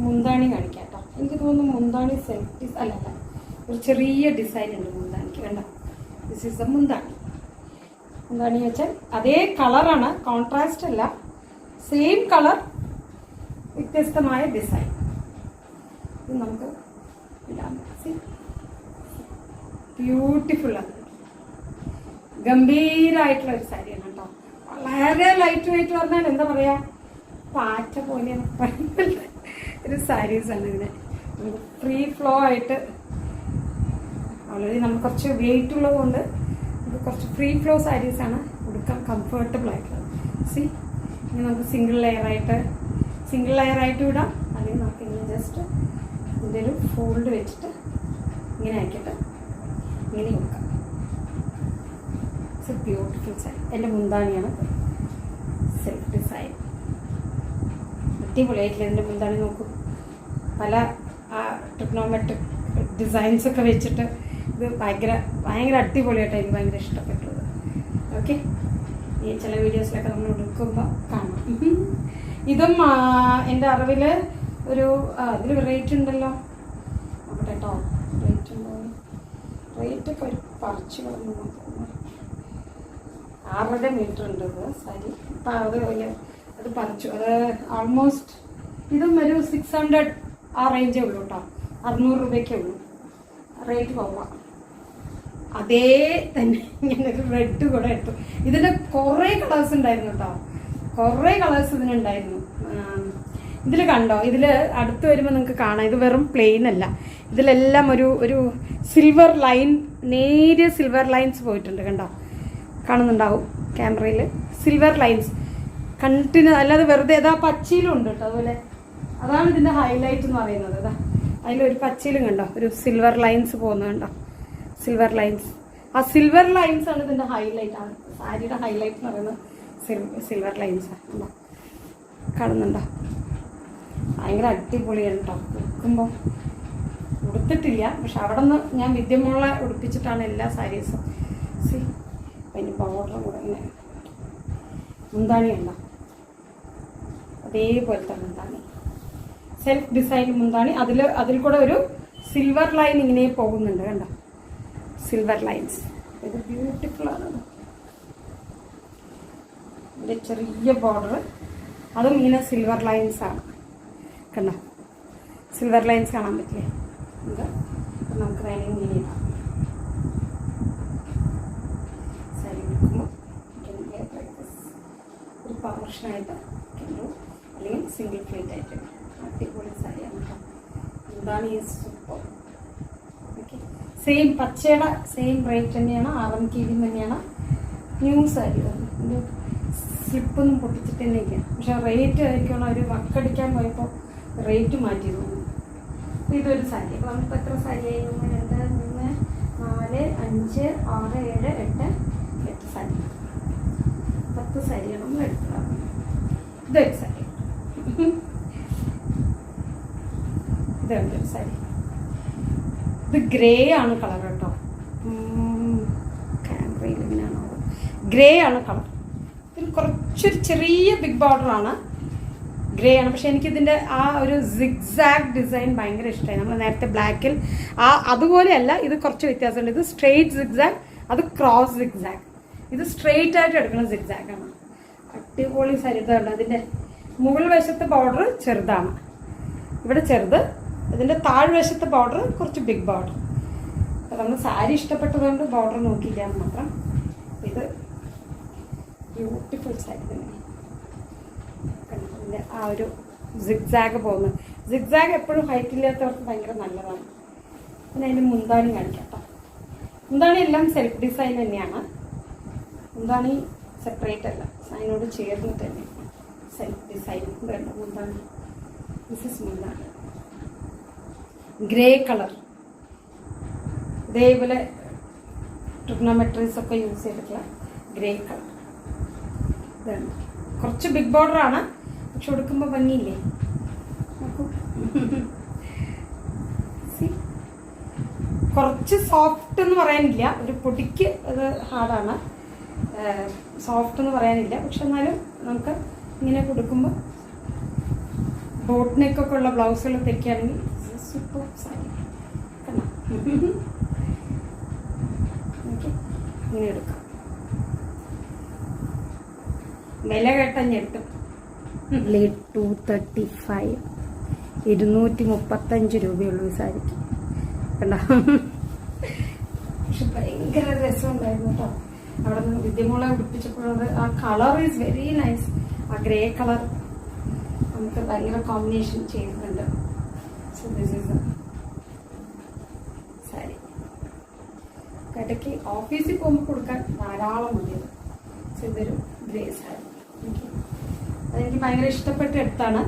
മുന്താണി കാണിക്കാം കേട്ടോ. എനിക്ക് തോന്നുന്നു മുന്താണി സെൽഫ് അല്ല, ഒരു ചെറിയ ഡിസൈൻ ഉണ്ട് മുന്താണിക്ക്. വേണ്ട, ദിസ് ഈസ് ദ മുന്താണി. മുന്താണി വെച്ചാൽ അതേ കളറാണ്, കോൺട്രാസ്റ്റ് അല്ല, സെയിം കളർ, വ്യത്യസ്തമായ ഡിസൈൻ. ഇത് നമുക്ക് ഇടാം. ബ്യൂട്ടിഫുൾ ആണ്, ഗംഭീരമായിട്ടുള്ള ഒരു സാരിയാണ് കേട്ടോ. വളരെ ലൈറ്റ് വെയിറ്റ് പറഞ്ഞാൽ എന്താ പറയുക, പാറ്റ പോലെ ഒരു സാരീസാണ്. ഇങ്ങനെ നമുക്ക് ഫ്രീ ഫ്ലോ ആയിട്ട്, ഓൾറെഡി നമുക്ക് കുറച്ച് വെയിറ്റ് ഉള്ളത് കൊണ്ട് ഇത് കുറച്ച് ഫ്രീ ഫ്ലോ സാരീസാണ്, ഉടുക്കാൻ കംഫർട്ടബിൾ ആയിട്ടുള്ളത്. സി, ഇനി നമുക്ക് സിംഗിൾ ലെയർ ആയിട്ട് വിടാം, അല്ലെങ്കിൽ നമുക്ക് ഇങ്ങനെ ജസ്റ്റ് ഇതിൻ്റെ ഒരു ഫോൾഡ് വെച്ചിട്ട് ഇങ്ങനെ ആക്കിയിട്ട് ഇങ്ങനെ കൊടുക്കാം. It's A beautiful sari. എൻ്റെ മുന്താണിയാണ് സെൽഫ് ഡിസൈൻ. അടിപൊളിയായിട്ടില്ല എൻ്റെ മുന്താണി. നോക്കൂ, പല ട്രിഗ്നോമെട്രിക് ഡിസൈൻസ് ഒക്കെ വെച്ചിട്ട് ഇത് ഭയങ്കര ഭയങ്കര അടിപൊളിയായിട്ട് എനിക്ക് ഭയങ്കര ഇഷ്ടപ്പെട്ടത്. ഓക്കെ, ഈ ചില വീഡിയോസിലൊക്കെ നമ്മൾ എടുക്കുമ്പോൾ കാണാം. ഇതും എൻ്റെ അറിവിൽ ഒരു ഇതിൽ റേറ്റ് ഉണ്ടല്ലോ, നോക്കട്ടെ കേട്ടോ, റേറ്റ് ഉണ്ടോ, റേറ്റൊക്കെ ഒരു പറിച്ചു കളഞ്ഞു നോക്കുന്നു. 6.5 മീറ്റർ ഉണ്ട് ഇത് സാരി. അപ്പം അത് പറിച്ചു. അത് ഓൾമോസ്റ്റ് ഇതും ഒരു 600 ആ റേഞ്ചേ ഉള്ളൂ കേട്ടോ. 600 രൂപയ്ക്കേ ഉള്ളൂ, റേറ്റ് കുറവാണ്. അതേ തന്നെ ഞാനൊരു റെഡ് കൂടെ എടുത്തു. ഇതിൻ്റെ കുറേ കളേഴ്സ് ഉണ്ടായിരുന്നു കേട്ടോ, കുറേ കളേഴ്സ് ഇതിനുണ്ടായിരുന്നു. ഇതിൽ കണ്ടോ, ഇതിൽ അടുത്ത് വരുമ്പോൾ നിങ്ങൾക്ക് കാണാം, ഇത് വെറും പ്ലെയിൻ അല്ല, ഇതിലെല്ലാം ഒരു സിൽവർ ലൈൻ, നേരിയ സിൽവർ ലൈൻസ് പോയിട്ടുണ്ട്. കണ്ടോ, കാണുന്നുണ്ടാവും ക്യാമറയിൽ, സിൽവർ ലൈൻസ് കണ്ടിന്യൂ, അല്ലാതെ വെറുതെ അതാ പച്ചയിലും ഉണ്ട് കേട്ടോ. അതുപോലെ അതാണ് ഇതിൻ്റെ ഹൈലൈറ്റ് എന്ന് പറയുന്നത്. അതാ അതിലൊരു പച്ചയിലും കണ്ടോ ഒരു സിൽവർ ലൈൻസ് പോകുന്നത് കണ്ടോ, സിൽവർ ലൈൻസ്. ആ സിൽവർ ലൈൻസ് ആണ് ഇതിൻ്റെ ഹൈലൈറ്റ്, ആണ് സാരിയുടെ ഹൈലൈറ്റ് എന്ന് പറയുന്നത് സിൽവർ ലൈൻസ് ആണ്. കാണുന്നുണ്ടോ, ഭയങ്കര അടിപൊളിയാണ് കേട്ടോ. ഉടുക്കുമ്പോൾ ഉടുത്തിട്ടില്ല, പക്ഷെ അവിടെ നിന്ന് ഞാൻ വിദ്യമോളെ ഉടുപ്പിച്ചിട്ടാണ് എല്ലാ സാരീസും. സി അതിൻ്റെ ബോർഡർ കൂടെ ഇങ്ങനെ മുന്താണി ഉണ്ടോ, അതേപോലത്തെ മുന്താണി, സെൽഫ് ഡിസൈൻ മുന്താണി. അതിൽ കൂടെ ഒരു സിൽവർ ലൈൻ ഇങ്ങനെ പോകുന്നുണ്ട് കണ്ടോ, സിൽവർ ലൈൻസ്. ഇത് ബ്യൂട്ടിഫുൾ ആണ്. ഇതിൻ്റെ ചെറിയ ബോർഡർ, അതും ഇങ്ങനെ സിൽവർ ലൈൻസ് ആണ് കണ്ടോ, സിൽവർ ലൈൻസ് കാണാൻ പറ്റില്ലേ? ഇത് നമുക്ക് വേണമെങ്കിൽ ഇങ്ങനെ ഇടാം. സാരി എടുക്കുമ്പോൾ ഒരു പവർഷനായിട്ട് അല്ലെങ്കിൽ സിംഗിൾ പ്ലേറ്റ് ആയിട്ട് അടിപൊളി സാരിയാണ് കേട്ടോ. എന്താണ് ഈ സൂപ്പർ. ഓക്കെ, സെയിം പച്ചയുടെ സെയിം റേറ്റ് തന്നെയാണ്, 6 kg തന്നെയാണ്. ന്യൂ സാരി, ഇത് സ്ലിപ്പൊന്നും പൊട്ടിച്ചിട്ട് തന്നെ ഇരിക്കാം. പക്ഷെ റേറ്റ് ആയിരിക്കണം, ഒരു വക്കടിക്കാൻ പോയപ്പോൾ റേറ്റ് മാറ്റി തോന്നുന്നു. അപ്പോൾ ഇതൊരു സാരി. അപ്പോൾ നമുക്കിപ്പോൾ എത്ര സാരിയായി? 1 2 3 4 5 6 7 8 സാരി, 10 സാരിയാണ് നമ്മൾ എടുത്തത്. ഇതൊരു സാരി, ഇതൊരു സാരി. ഇത് ഗ്രേ ആണ് കളർ കേട്ടോ, ക്യാമറയിൽ ഇങ്ങനെയാണോ, ഗ്രേ ആണ് കളർ. ഇതിൽ കുറച്ചൊരു ചെറിയ ബിഗ് ബോർഡറാണ്, ഗ്രേ ആണ്. പക്ഷെ എനിക്കിതിൻ്റെ ആ ഒരു സിഗ്സാഗ് ഡിസൈൻ ഭയങ്കര ഇഷ്ടമായി. നമ്മൾ നേരത്തെ ബ്ലാക്കിൽ അതുപോലെയല്ല, ഇത് കുറച്ച് വ്യത്യാസമുണ്ട്. ഇത് സ്ട്രെയിറ്റ് സിഗ്സാഗ്, അത് ക്രോസ് സിഗ്സാഗ്. ഇത് സ്ട്രെയിറ്റ് ആയിട്ട് എടുക്കുന്ന സിഗ്സാഗാണ്. അടിപൊളി സരിതമുണ്ട്. അതിൻ്റെ മുകൾ വശത്തെ ബോർഡർ ചെറുതാണ്, ഇവിടെ ചെറുത്. ഇതിൻ്റെ താഴ്വശത്തെ ബോർഡർ കുറച്ച് ബിഗ് ബോർഡർ. അപ്പോൾ നമ്മൾ സാരി ഇഷ്ടപ്പെട്ടതുകൊണ്ട് ബോർഡർ നോക്കിയില്ല എന്ന് മാത്രം. ഇത് ബ്യൂട്ടിഫുൾ സാരി തന്നെ. ഇതിൻ്റെ ആ ഒരു സിഗ്സാഗ് പോകുന്നത്, സിഗ്സാഗ് എപ്പോഴും ഹൈറ്റ് ഇല്ലാത്തവർക്ക് ഭയങ്കര നല്ലതാണ്. പിന്നെ അതിൻ്റെ മുന്താണി കാണിക്കാം കേട്ടോ. മുന്താണി എല്ലാം സെൽഫ് ഡിസൈൻ തന്നെയാണ്, മുന്താണി സെപ്പറേറ്റ് അല്ല, അതിനോട് ചേർന്ന് തന്നെ സെൽഫ് ഡിസൈൻ. വേണ്ട മുന്താണി, ദിസ് ഇസ് മുന്താണി, ഗ്രേ കളർ. ഇതേപോലെ ട്രിഗ്നോമെട്രീസ് ഒക്കെ യൂസ് ചെയ്തിട്ടുള്ള ഗ്രേ കളർ. ഇതാണ് കുറച്ച് ബിഗ് ബോർഡറാണ്, പക്ഷെ കൊടുക്കുമ്പോൾ ഭംഗിയില്ലേ നോക്കൂ. കുറച്ച് സോഫ്റ്റ് എന്ന് പറയാനില്ല, ഒരു പൊടിക്ക് അത് ഹാർഡാണ്, സോഫ്റ്റ് എന്ന് പറയാനില്ല. പക്ഷെ എന്നാലും നമുക്ക് ഇങ്ങനെ കൊടുക്കുമ്പോൾ ബോട്ട് നെക്കൊക്കെ ഉള്ള ബ്ലൗസുകൾ തെക്കുകയാണെങ്കിൽ സൂപ്പർ സാരി കണ്ടോ. ഇങ്ങനെ എടുക്കാം, വില കേട്ട ഞെട്ടും. 235 235 രൂപയുള്ളൂ ഈ സാരിക്ക് കണ്ടോ. പക്ഷെ ഭയങ്കര രസമുണ്ടായിരുന്നു കേട്ടോ. അവിടെ നിന്ന് വിദ്യമോളെ ഉടുപ്പിച്ചപ്പോഴത് ആ കളർ ഈസ് വെരി നൈസ്. ആ ഗ്രേ കളർ നമുക്ക് ഭയങ്കര കോമ്പിനേഷൻ ചെയ്യുന്നുണ്ട്. So this is sari. ഇടയ്ക്ക് ഓഫീസിൽ പോകുമ്പോൾ കൊടുക്കാൻ ധാരാളം മതിയത്. സോ ഇതൊരു ഗ്രേ സാരി. അതെനിക്ക് ഭയങ്കര ഇഷ്ടപ്പെട്ട് എടുത്താണ്.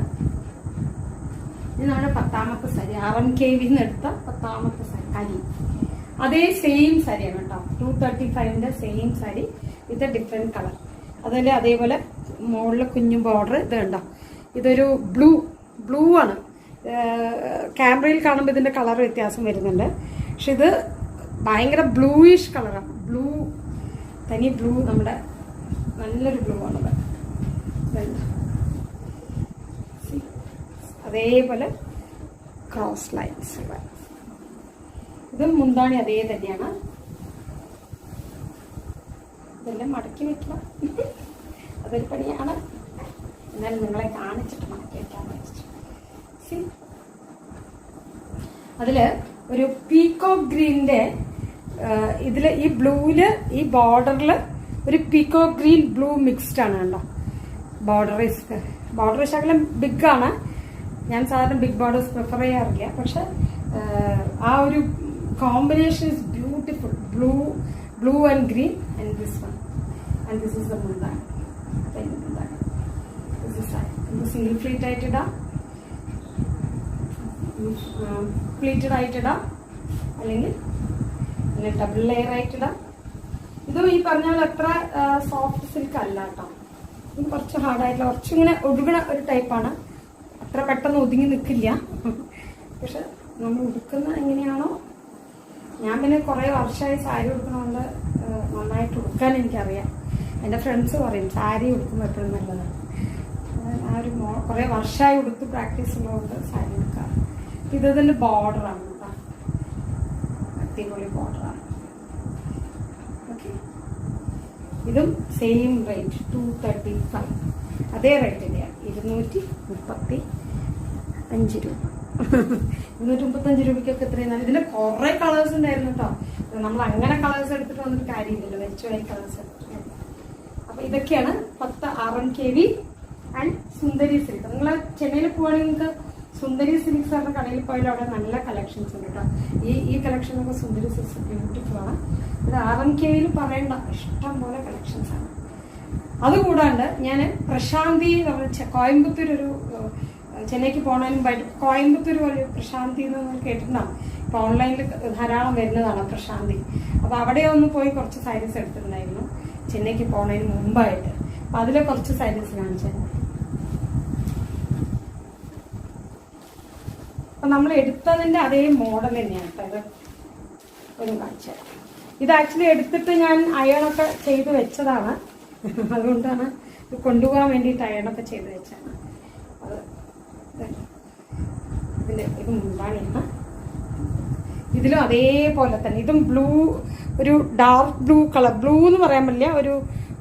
ഇത് നമ്മുടെ 10ാമത്തെ സാരി, 6 kg എടുത്ത 10ാമത്തെ സാരി. അരി അതേ സെയിം സാരിയാണ് കേട്ടോ, 235ന്റെ same sari with different colour. അതുപോലെ അതേപോലെ മുകളിൽ കുഞ്ഞു ബോർഡർ. ഇത് കണ്ടോ, ഇതൊരു ബ്ലൂ ആണ്. ക്യാമറയിൽ കാണുമ്പോൾ ഇതിൻ്റെ കളർ വ്യത്യാസം വരുന്നുണ്ട്. പക്ഷെ ഇത് ഭയങ്കര ബ്ലൂയിഷ് കളറാണ്. തനി ബ്ലൂ, നമ്മുടെ നല്ലൊരു ബ്ലൂ ആണത്. അതേപോലെ ക്രോസ് ലൈൻസ്. ഇതും മുന്താണി അതേ തന്നെയാണ്. ഇതെല്ലാം മടക്കി വെക്കണം, അതൊരു പണിയാണ്. എന്നാലും നിങ്ങളെ കാണിച്ചിട്ട് മടക്കി വെക്കാൻ വെച്ചിട്ട്. അതില് ഒരു പീകോക്ക് ഗ്രീനിന്റെ ഇതില് ഈ ബ്ലൂവില് ഈ ബോർഡറില് ഒരു പീകോക്ക് ഗ്രീൻ ബ്ലൂ മിക്സ്ഡ് ആണ് കണ്ടോ. ബോർഡർ ശകലം ബിഗ് ആണ്. ഞാൻ സാധാരണ ബിഗ് ബോർഡേഴ്സ് പ്രിഫർ ചെയ്യാറില്ല. പക്ഷെ ആ ഒരു combination is beautiful. Blue and green and this one and this is the മുന്താണി. സിംഗിൾ ഫ്ലീറ്റ് ആയിട്ടിടാം, പ്ലീറ്റഡ് ആയിട്ടിടാം, അല്ലെങ്കിൽ ഡബിൾ ലെയർ ആയിട്ടിടാം. ഇതും ഈ പറഞ്ഞ പോലെ അത്ര സോഫ്റ്റ് സിൽക്ക് അല്ല കേട്ടോ. ഇത് കുറച്ച് ഹാർഡായിട്ടുള്ള, കുറച്ചിങ്ങനെ ഒഴുകണ ഒരു ടൈപ്പാണ്. അത്ര പെട്ടെന്ന് ഒതുങ്ങി നിൽക്കില്ല. പക്ഷെ നമ്മൾ ഉടുക്കുന്ന എങ്ങനെയാണോ, ഞാൻ പിന്നെ കുറേ വർഷമായി സാരി ഉടുക്കണോണ്ട് നന്നായിട്ട് ഉടുക്കാൻ എനിക്കറിയാം. എൻ്റെ ഫ്രണ്ട്സ് പറയും സാരി ഉടുക്കുമ്പോൾ എപ്പോഴും നല്ലതാണ്. ആ ഒരു കുറേ വർഷമായി ഉടുത്ത് പ്രാക്ടീസ് ഉള്ളതുകൊണ്ട് സാരി ഉടുക്കാം. ഇതിൻ്റെ ബോർഡറാണ് കേട്ടോ, അടിപൊളി ബോർഡറാണ്. ഓക്കെ, ഇതും സെയിം റേറ്റ് 235. അതേ റേറ്റ് തന്നെയാണ്, 235 രൂപ. 235 രൂപയ്ക്കൊക്കെ എത്രയും നല്ല. ഇതിന്റെ കുറെ കളേഴ്സ് ഉണ്ടായിരുന്നു കേട്ടോ. നമ്മൾ അങ്ങനെ കളേഴ്സ് എടുത്തിട്ട് വന്നിട്ട് കാര്യമില്ലല്ലോ, വെച്ചുപോയ കളേഴ്സ് എടുത്തിട്ട്. അപ്പൊ ഇതൊക്കെയാണ് 10 RMKV ആൻഡ് സുന്ദരി സിൽക്ക്. നിങ്ങൾ ചെന്നൈയിൽ പോവുകയാണെങ്കിൽ നിങ്ങൾക്ക് സുന്ദരി സിൽക്സ് പറഞ്ഞ കടയിൽ പോയാലും അവിടെ നല്ല കളക്ഷൻസ് ഉണ്ട് കേട്ടോ. ഈ കളക്ഷനൊക്കെ സുന്ദരി സിൽക്സ് ബ്യൂട്ടിഫുൾ ആണ്. ഇത് RMKVയിൽ പറയേണ്ട ഇഷ്ടം പോലെ കളക്ഷൻസ് ആണ്. അതുകൂടാണ്ട് ഞാൻ പ്രശാന്തി കോയമ്പത്തൂർ ഒരു ചെന്നൈക്ക് പോകണതിന് മുമ്പായിട്ട് കോയമ്പത്തൂർ പോലെ പ്രശാന്തി എന്ന് കേട്ടിട്ടുണ്ടാവും. ഇപ്പൊ ഓൺലൈനിൽ ധാരാളം വരുന്നതാണ് പ്രശാന്തി. അപ്പൊ അവിടെ ഒന്ന് പോയി കുറച്ച് സാരീസ് എടുത്തിട്ടുണ്ടായിരുന്നു ചെന്നൈക്ക് പോണതിന് മുമ്പായിട്ട്. അപ്പൊ അതിലെ കുറച്ച് സാരീസ് കാണിച്ചത്. അപ്പൊ നമ്മൾ എടുത്തതിന്റെ അതേ മോഡൽ തന്നെയാണ് കേട്ടോ. ഇത് ഒരു കാണിച്ചത്. ഇത് ആക്ച്വലി എടുത്തിട്ട് ഞാൻ അയണൊക്കെ ചെയ്ത് വെച്ചതാണ്. അതുകൊണ്ടാണ് ഇത് കൊണ്ടുപോകാൻ വേണ്ടിയിട്ട് അയണൊക്കെ ചെയ്ത് വെച്ചാണ്. അത് ഇത് മുന്താണിയാണ്. ഇതിലും അതേപോലെ തന്നെ ഇതും ബ്ലൂ, ഒരു ഡാർക്ക് ബ്ലൂ കളർ. ബ്ലൂ എന്ന് പറയാൻ പറ്റില്ല, ഒരു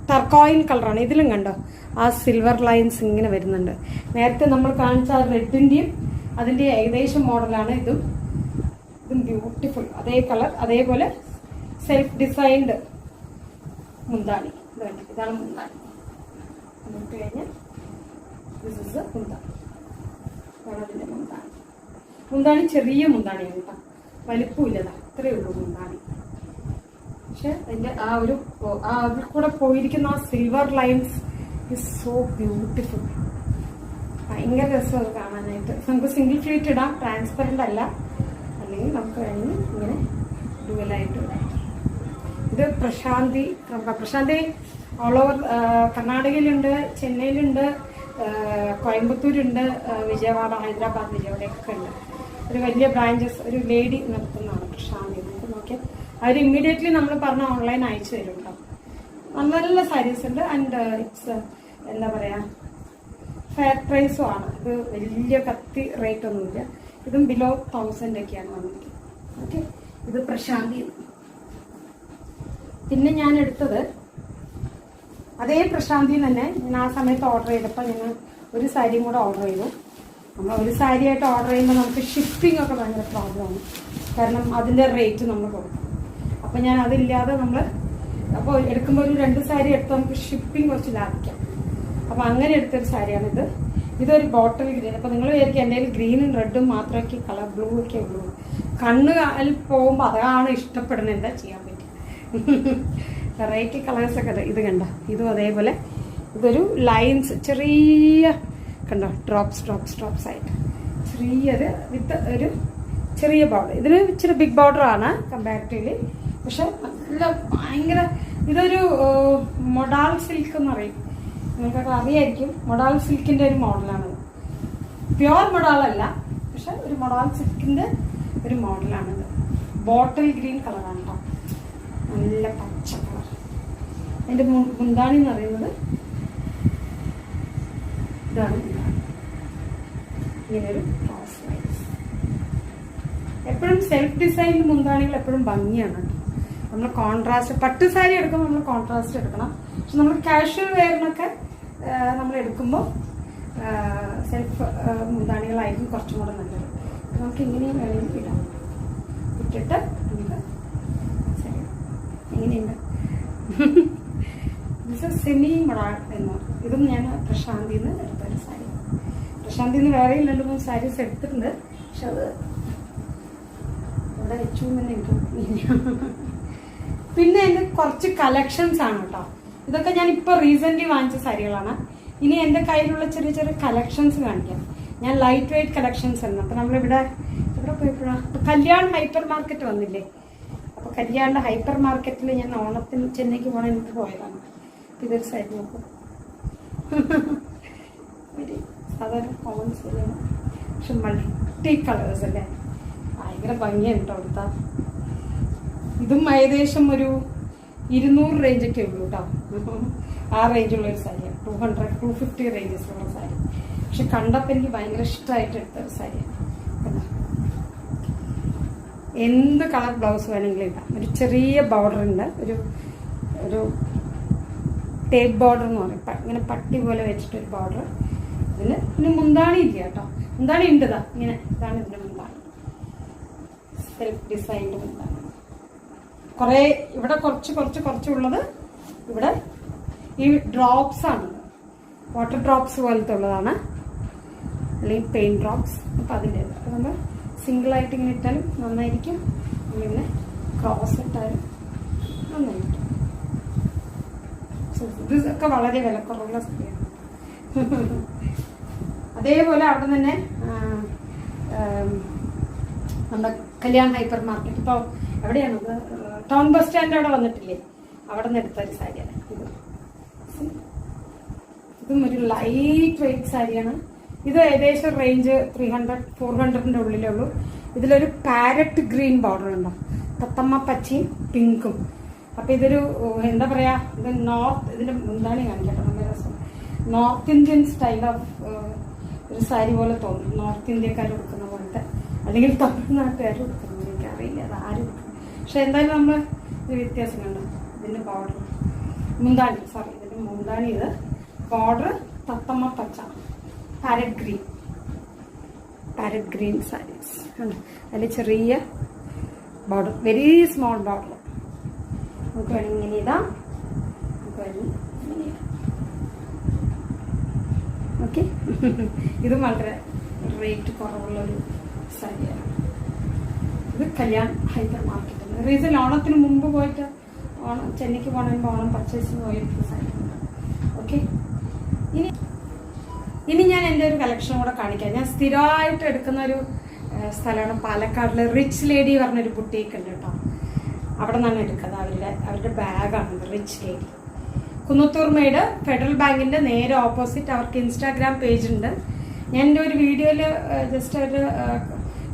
ടർക്കോയിൻ കളറാണ്. ഇതിലും കണ്ടോ ആ സിൽവർ ലൈൻസ് ഇങ്ങനെ വരുന്നുണ്ട്. നേരത്തെ നമ്മൾ കാണിച്ച ആ റെഡിന്റെയും അതിന്റെ ഏകദേശം മോഡലാണ് ഇതും ബ്യൂട്ടിഫുൾ. അതേ കളർ, അതേപോലെ സെൽഫ് ഡിസൈൻഡ് മുന്താണി. ഇതാണ് മുന്താണി. എന്നിട്ട് കഴിഞ്ഞ് ദിസ് ഇസ് മുന്താണി. ഇതാണ് അതിന്റെ മുന്താണി. മുന്താണി ചെറിയ മുന്താണിയാണ് കേട്ടോ, വലിപ്പമില്ലതാ, അത്രയേ ഉള്ളൂ മുന്താണി. പക്ഷെ അതിന്റെ ആ ഒരു അതിൽ കൂടെ പോയിരിക്കുന്ന ആ silver lines is so beautiful. ഭയങ്കര രസം അത് കാണാനായിട്ട്. നമുക്ക് സിംഗിൾ ഫ്ലീറ്റ് ഇടാം, ട്രാൻസ്പെറന്റ് അല്ല. അല്ലെങ്കിൽ നമുക്ക് വേണമെങ്കിൽ ഇങ്ങനെ ഡുവലായിട്ട് ഇടാം. ഇത് പ്രശാന്തി ഓൾ ഓവർ കർണാടകയിലുണ്ട്, ചെന്നൈയിലുണ്ട്, കോയമ്പത്തൂരുണ്ട്, വിജയവാഡ, ഹൈദരാബാദ്, വിജയവാഡയൊക്കെ ഉണ്ട്. ഒരു വലിയ ബ്രാഞ്ചസ് ഒരു ലേഡി നടത്തുന്നതാണ് പ്രശാന്തി. നമുക്ക് നോക്കിയാൽ അവർ ഇമ്മീഡിയറ്റ്ലി നമ്മൾ പറഞ്ഞ ഓൺലൈൻ അയച്ചു തരും കേട്ടോ. നല്ല നല്ല സാരീസ് ഉണ്ട്. ആൻഡ് ഇറ്റ്സ് എന്താ പറയാ, ഫെയർ പ്രൈസും ആണ്. ഇത് വലിയ കത്തി റേറ്റ് ഒന്നുമില്ല. ഇതും ബിലോ 1000 ഒക്കെയാണ് വന്നിരിക്കുന്നത്. ഓക്കെ, ഇത് പ്രശാന്തി. പിന്നെ ഞാൻ എടുത്തത് അതേ പ്രശാന്തി തന്നെ. ഞാൻ ആ സമയത്ത് ഓർഡർ ചെയ്തപ്പോൾ ഞാൻ ഒരു സാരിയും കൂടെ ഓർഡർ ചെയ്തു. നമ്മൾ ഒരു സാരിയായിട്ട് ഓർഡർ ചെയ്യുമ്പോൾ നമുക്ക് ഷിപ്പിംഗ് ഒക്കെ ഭയങ്കര പ്രോബ്ലമാണ്. കാരണം അതിൻ്റെ റേറ്റ് നമ്മൾ കൊടുക്കും. അപ്പം ഞാൻ അതില്ലാതെ അപ്പോൾ എടുക്കുമ്പോൾ ഒരു 2 സാരി എടുത്ത് നമുക്ക് ഷിപ്പിംഗ് കുറച്ച് ലാഭിക്കാം. അപ്പോൾ അങ്ങനെ എടുത്തൊരു സാരിയാണിത്. ഇതൊരു ബോട്ടിൽ ഗ്രീൻ. അപ്പോൾ നിങ്ങൾ വിചാരിക്കും എൻ്റെ കയ്യിൽ ഗ്രീനും റെഡും മാത്രമേ കളർ ബ്ലൂ ഒക്കെ ഉള്ളൂ. കണ്ണ് പോകുമ്പോൾ അതാണ് ഇഷ്ടപ്പെടുന്നത്. എന്താ ചെയ്യാൻ പറ്റും. വെറൈറ്റി കളേഴ്സൊക്കെ ഇത് കണ്ടോ. ഇതും അതേപോലെ ഇതൊരു ലൈൻസ് ചെറിയ കണ്ടോ, ഡ്രോപ്സ് ആയിട്ട് ചെറിയൊരു വിത്ത് ഒരു ചെറിയ ബോർഡർ. ഇതിന് ഇച്ചിരി ബിഗ് ബോർഡർ ആണ് കമ്പാരിറ്റീവ്ലി. പക്ഷെ നല്ല ഭയങ്കര ഇതൊരു മൊഡാൾ സിൽക്ക് എന്ന് പറയും. നിങ്ങൾക്കൊക്കെ അറിയായിരിക്കും. മൊഡാൾ സിൽക്കിന്റെ ഒരു മോഡലാണ്. പ്യുവർ മൊഡാൾ അല്ല, പക്ഷെ ഒരു മൊഡാൾ സിൽക്കിൻ്റെ ഒരു മോഡലാണിത്. ബോട്ടിൽ ഗ്രീൻ കളറാണ് കേട്ടോ, നല്ല പച്ച കളർ. അതിൻ്റെ മുന്താണി എന്ന് പറയുന്നത് ഇതാണ്. ഇങ്ങനൊരു ക്രോസ് ലൈൻസ്. എപ്പോഴും സെൽഫ് ഡിസൈൻ മുന്താണികൾ എപ്പോഴും ഭംഗിയാണ് കേട്ടോ. നമ്മൾ കോൺട്രാസ്റ്റ് പട്ട് സാരി എടുക്കുമ്പോൾ നമ്മൾ കോൺട്രാസ്റ്റ് എടുക്കണം. പക്ഷെ നമ്മൾ കാഷ്വൽ വെയറിനൊക്കെ നമ്മൾ എടുക്കുമ്പോൾ സെൽഫ് മുന്താണികളായിരിക്കും കുറച്ചും കൂടെ നല്ലത്. നമുക്ക് ഇങ്ങനെയും വേണമെങ്കിൽ ഇടാം. ഇട്ടിട്ട് നമുക്ക് ശരി എങ്ങനെയുണ്ട്. ഇത് സെമി മൊഡാൾ എന്ന്. ഇതും ഞാൻ പ്രശാന്തിന്ന് എടുത്തൊരു സാരി. പ്രശാന്തിന്ന് വേറെയും 2-3 സാരീസ് എടുത്തിട്ടുണ്ട്. പക്ഷെ അത് ഇവിടെ വെച്ചു എന്ന് എനിക്ക്. പിന്നെ എൻ്റെ കുറച്ച് കളക്ഷൻസ് ആണ് കേട്ടോ. ഇതൊക്കെ ഞാൻ ഇപ്പോൾ റീസെൻ്റ്ലി വാങ്ങിച്ച സാരികളാണ്. ഇനി എൻ്റെ കയ്യിലുള്ള ചെറിയ ചെറിയ കളക്ഷൻസ് കാണിക്കാം. ഞാൻ ലൈറ്റ് വെയ്റ്റ് കളക്ഷൻസ് ആണ്. അപ്പം നമ്മളിവിടെ ഇവിടെ പോയപ്പോഴാണ് കല്യാൺ ഹൈപ്പർ മാർക്കറ്റ് വന്നില്ലേ. അപ്പോൾ കല്യാണിൻ്റെ ഹൈപ്പർ മാർക്കറ്റിൽ ഞാൻ ഓണത്തിന് ചെന്നൈക്ക് പോകണം എനിക്ക് പോയതാണ്. ഇതൊരു സാരി നോക്കും. ഒരു സാധാരണ കോമൺ സാരിയാണ്, പക്ഷെ മൾട്ടി കളേഴ്സ് അല്ലേ, ഭയങ്കര ഭംഗിയാണ് കേട്ടോ എടുത്താൽ. ഇതും ഏകദേശം ഒരു 200 റേഞ്ചൊക്കെ ഉള്ളൂ കേട്ടോ. ആ റേഞ്ചുള്ളൊരു സാരിയാണ്. 200-250 റേഞ്ചസിലുള്ള സാരി. പക്ഷെ കണ്ടപ്പോൾ എനിക്ക് ഭയങ്കര ഇഷ്ടമായിട്ട് എടുത്തൊരു സാരിയാണ്. എന്ത് കളർ ബ്ലൗസ് വേണമെങ്കിലും ഇടാം. ഒരു ചെറിയ ബോർഡർ ഉണ്ട്, ഒരു ടേപ്പ് ബോർഡർ എന്ന് പറയും. ഇങ്ങനെ പട്ടി പോലെ വെച്ചിട്ടൊരു ബോർഡർ. പിന്നെ മുന്താണി ഇല്ല കേട്ടോ. മുന്താണി ഉണ്ട് ഇതാ ഇങ്ങനെ. ഇതാണ് ഇതിൻ്റെ മുന്താണി, സെൽഫ് ഡിസൈൻഡ് മുന്താണി. കുറേ ഇവിടെ കുറച്ചുള്ളത് ഇവിടെ ഈ ഡ്രോപ്സ് ആണ്, വാട്ടർ ഡ്രോപ്സ് പോലത്തെ ഉള്ളതാണ്, അല്ലെങ്കിൽ പെയിന്റ് ഡ്രോപ്സ്. അപ്പം അതിൻ്റെ അപ്പം നമ്മൾ സിംഗിളായിട്ട് ഇങ്ങനെ ഇട്ടാലും നന്നായിരിക്കും, നമ്മളിങ്ങനെ ക്രോസ് ഇട്ടാലും നന്നായിരിക്കും. ഇതൊക്കെ വളരെ വിലക്കുറവുള്ള സാരിയാണ്. അതേപോലെ അവിടെ തന്നെ നമ്മുടെ കല്യാൺ ഹൈപ്പർ മാർക്കറ്റ് ഇപ്പോൾ എവിടെയാണ്, ടൗൺ ബസ് സ്റ്റാൻഡ് അവിടെ വന്നിട്ടില്ലേ, അവിടെ നിന്ന് എടുത്തൊരു സാരിയാണ് ഇത്. ഇതും ഒരു ലൈറ്റ് വെയ്റ്റ് സാരിയാണ്. ഇത് ഏകദേശം റേഞ്ച് 300-400 ഉള്ളിലേ ഉള്ളൂ. ഇതിലൊരു പാരറ്റ് ഗ്രീൻ ബോർഡർ ഉണ്ടോ, തത്തമ്മ പച്ചയും പിങ്കും. അപ്പൊ ഇതൊരു എന്താ പറയാ, ഇത് ഇതിന്റെ മുന്താണി കാണിക്കട്ടെ, നല്ല രസം. നോർത്ത് ഇന്ത്യൻ സ്റ്റൈൽ ഓഫ് ഒരു സാരി പോലെ തോന്നും. നോർത്ത് ഇന്ത്യക്കാർ കൊടുക്കുന്ന പോലത്തെ, അല്ലെങ്കിൽ തമിഴ്നാട്ടുകാർ കൊടുക്കുന്നത് എനിക്കറിയില്ല അത് ആരും. പക്ഷെ എന്തായാലും നമ്മൾ ഇത് വ്യത്യാസം കണ്ടു. ഇതിന്റെ ബോർഡർ ഇതിന്റെ മുന്താണി ഇത് ബോർഡർ തത്തമ്മ പച്ച, പാരറ്റ് ഗ്രീൻ സാരീസ്. അതിൽ ചെറിയ ബോർഡർ, വെരി സ്മോൾ ബോർഡർ. നമുക്ക് വേണമെങ്കിൽ ഇങ്ങനെ ഇടാം, നമുക്ക് വേണമെങ്കിൽ ഇങ്ങനെ ഇടാം. ഓക്കെ. ഇത് വളരെ റേറ്റ് കുറവുള്ളൊരു സാരിയാണ്. ഇത് കല്യാൺ ഹൈപ്പർ മാർക്കറ്റ്. റീസൺ ഓണത്തിന് മുമ്പ് പോയിട്ട് ചെന്നൈക്ക് പോകണമെങ്കിൽ ഓണം പർച്ചേസിന് പോയിട്ട് സാരിയാണ്. ഓക്കെ. ഇനി ഞാൻ എൻ്റെ ഒരു കളക്ഷൻ കൂടെ കാണിക്കാം. ഞാൻ സ്ഥിരമായിട്ട് എടുക്കുന്ന ഒരു സ്ഥലമാണ് പാലക്കാടിലെ റിച്ച് ലേഡി പറഞ്ഞൊരു ബുട്ടീക്ക് ഉണ്ട് കേട്ടോ. അവിടെ നിന്നാണ് എടുക്കുന്നത്. അവരുടെ ബാഗാണ് റിച്ച് ലേഡി. കുന്നത്തൂർ മേട് ഫെഡറൽ ബാങ്കിൻ്റെ നേരെ ഓപ്പോസിറ്റ്. അവർക്ക് ഇൻസ്റ്റാഗ്രാം പേജ് ഉണ്ട്. ഞാൻ എൻ്റെ ഒരു വീഡിയോയിൽ ജസ്റ്റ് ഒരു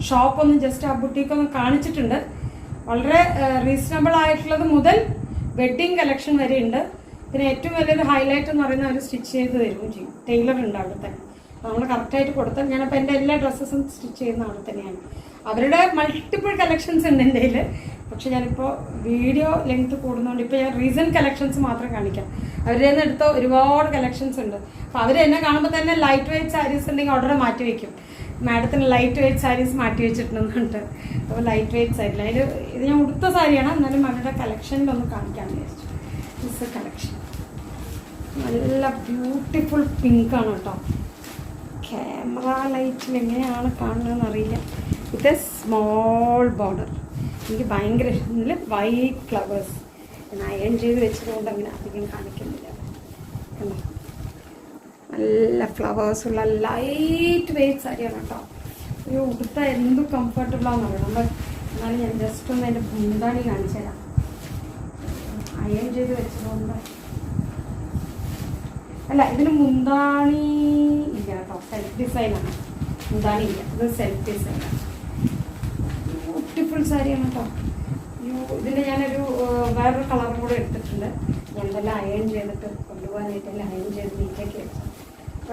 ഷോപ്പൊന്ന് ജസ്റ്റ് ആ ബുട്ടീക്കൊന്ന് കാണിച്ചിട്ടുണ്ട്. വളരെ റീസണബിൾ ആയിട്ടുള്ളത് മുതൽ വെഡ്ഡിങ് കളക്ഷൻ വരെ ഉണ്ട്. പിന്നെ ഏറ്റവും വലിയൊരു ഹൈലൈറ്റ് എന്ന് പറയുന്നത് അവർ സ്റ്റിച്ച് ചെയ്ത് തരുകയും ചെയ്യും. ടൈലർ ഉണ്ട് അവിടുത്തെ. നമ്മൾ കറക്റ്റായിട്ട് കൊടുത്താൽ, ഞാനപ്പോൾ എൻ്റെ എല്ലാ ഡ്രസ്സസും സ്റ്റിച്ച് ചെയ്യുന്ന അവിടെ തന്നെയാണ്. അവരുടെ മൾട്ടിപ്പിൾ കളക്ഷൻസ് ഉണ്ട് എൻ്റെ കയ്യിൽ. പക്ഷെ ഞാനിപ്പോൾ വീഡിയോ ലെങ്ത് കൂടുന്നതുകൊണ്ട് ഇപ്പോൾ ഞാൻ റീസെൻറ്റ് കളക്ഷൻസ് മാത്രം കാണിക്കാം. അവരുടെ നിന്ന് എടുത്ത ഒരുപാട് കളക്ഷൻസ് ഉണ്ട്. അപ്പോൾ അവർ എന്നെ കാണുമ്പോൾ തന്നെ ലൈറ്റ് വെയ്റ്റ് സാരീസ് ഉണ്ടെങ്കിൽ ഓർഡർ മാറ്റി വയ്ക്കും. മാഡത്തിന് ലൈറ്റ് വെയ്റ്റ് സാരീസ് മാറ്റി വെച്ചിട്ടുണ്ടെന്നുണ്ട്. അപ്പോൾ ലൈറ്റ് വെയ്റ്റ് സാരി ഇത് ഞാൻ ഉടുത്ത സാരിയാണ്, എന്നാലും അവരുടെ കളക്ഷനിലൊന്ന് കാണിക്കാമെന്ന് വിചാരിച്ചു. ദിസ് കളക്ഷൻ നല്ല ബ്യൂട്ടിഫുൾ പിങ്ക് ആണ് കേട്ടോ. ക്യാമറ ലൈറ്റിൽ എങ്ങനെയാണ് കാണുന്നതെന്ന് അറിയില്ല. ഇത് സ്മോൾ ബോർഡർ. എനിക്ക് ഭയങ്കര ഇഷ്ടം. വൈറ്റ് ഫ്ലവേഴ്സ് ഞാൻ അയൺ ചെയ്ത് വെച്ചതുകൊണ്ട് അങ്ങനെ അധികം കാണിക്കുന്നില്ല. നല്ല ഫ്ലവേഴ്സുള്ള ലൈറ്റ് വെയ്റ്റ് സാരിയാണ് കേട്ടോ. ഒരു ഉടുത്ത എന്ത് കംഫർട്ടബിളാണെന്ന് അറിയാം. എന്നാലും ഞാൻ ജസ്റ്റ് ഒന്ന് അതിൻ്റെ മുന്താണി കാണിച്ചു തരാം. അയൺ ചെയ്ത് വെച്ചതുകൊണ്ട് അല്ല, ഇതിന് മുന്താണി ഇല്ല കേട്ടോ, സെൽഫ് ഡിസൈനാണ്. മുന്താണിയില്ല. ഇത് സെൽഫ് ഡിസൈനാണ്. ബ്യൂട്ടിഫുൾ സാരിയാണ് കേട്ടോ. ഇതിൻ്റെ ഞാനൊരു വേറൊരു കളറും കൂടെ എടുത്തിട്ടുണ്ട്. ഞാനെല്ലാം അയൺ ചെയ്തിട്ട് കൊണ്ടുപോകാനായിട്ടെല്ലാം അയൺ ചെയ്ത് നീറ്റാക്കി വെച്ചു.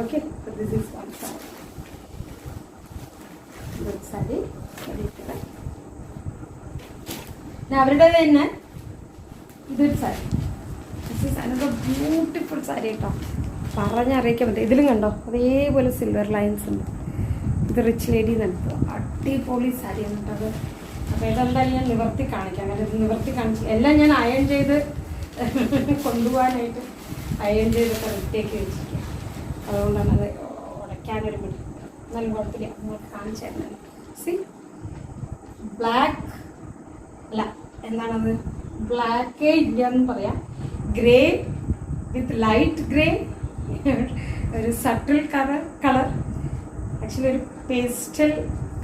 Okay, this is one sari. Sari അവരുടെ തന്നെ ഇതൊരു sari. This is another beautiful sari കേട്ടോ. പറഞ്ഞറിയിക്കാൻ പറ്റും. ഇതിലും കണ്ടോ അതേപോലെ സിൽവർ ലൈൻസ് ഉണ്ട്. ഇത് റിച്ച് ലേഡി എന്നെടുത്തു. അടിപൊളി സാരിയാണ് കേട്ടോ അത്. അപ്പോൾ ഇതെന്തായാലും ഞാൻ നിവർത്തി കാണിക്കാം. കാരണം ഇത് നിവർത്തി കാണിച്ചു എല്ലാം ഞാൻ അയൺ ചെയ്ത് കൊണ്ടുപോകാനായിട്ട് അയൺ ചെയ്തൊക്കെ വൃത്തിയാക്കി വെച്ചിരിക്കുക. അതുകൊണ്ടാണ് അത് ഉടയ്ക്കാനൊരു പിടി. നല്ല കുഴപ്പമില്ല, നിങ്ങൾക്ക് കാണിച്ചു തരുന്നത്. സി ബ്ലാക്ക് അല്ല, എന്താണത്, ബ്ലാക്കേ ഇല്ല എന്ന് പറയാം. ഗ്രേ വിത്ത് ലൈറ്റ് ഗ്രേ, ഒരു സട്ടിൽ കളർ ആക്ച്വലി ഒരു പേസ്റ്റൽ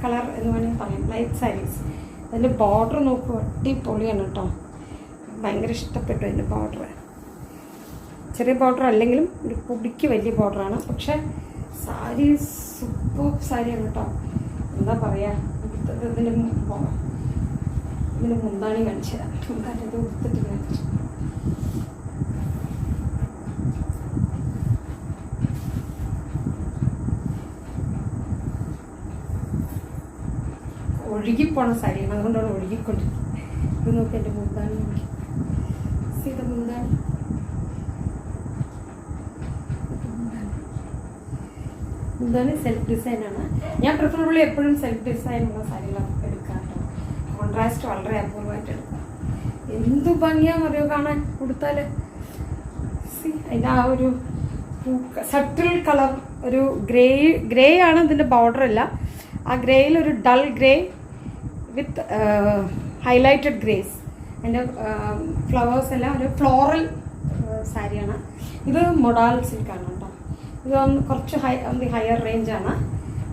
കളർ എന്ന് വേണമെങ്കിൽ പറയാം. ലൈറ്റ് സാരീസ്. അതിൻ്റെ ബോർഡർ നോക്കുക, അടിപൊളിയാണ് കേട്ടോ. ഭയങ്കര ഇഷ്ടപ്പെട്ടു അതിൻ്റെ ബോർഡർ. ചെറിയ ബോർഡർ അല്ലെങ്കിലും ഒരു പൊടിക്ക് വലിയ ബോർഡറാണ്. പക്ഷെ സാരി സൂപ്പർ സാരിയാണ് കേട്ടോ. എന്താ പറയുക, ഇതിൻ്റെ മുന്താണി കാണിച്ചു തരാം. മുന്താണി ഇത് കൊടുത്തിട്ട് കാണിച്ചു. ഒഴുകിപ്പോണ സാരിയാണ്, അതുകൊണ്ടാണ് ഒഴുകിക്കൊണ്ടിരിക്കുന്നത്. ഇത് നോക്കി എൻ്റെ മുന്താണി നോക്കി. ഇത് മുന്താണി മുന്താണി സെൽഫ് ഡിസൈനാണ്. ഞാൻ പ്രിഫറബിളി എപ്പോഴും സെൽഫ് ഡിസൈനുള്ള സാരികളാണ് എടുക്കാറുണ്ട്. കോൺട്രാസ്റ്റ് വളരെ അപൂർവമായിട്ട് എടുക്കാം. എന്ത് ഭംഗിയാണെന്ന് അറിയോ കാണാൻ കൊടുത്താൽ. അതിൻ്റെ ആ ഒരു സട്ടിൽ കളർ, ഒരു ഗ്രേ ആണ് ഇതിൻ്റെ ബോർഡർ അല്ല. ആ ഗ്രേയിൽ ഒരു ഡൾ ഗ്രേ വിത്ത് ഹൈലൈറ്റഡ് ഗ്രേസ്. അതിൻ്റെ ഫ്ലവേഴ്സ് എല്ലാം ഒരു ഫ്ലോറൽ സാരിയാണ്. ഇത് മൊഡാൽ സിൽക്കാണ് കേട്ടോ. ഇത് കുറച്ച് ഹയർ റേഞ്ചാണ്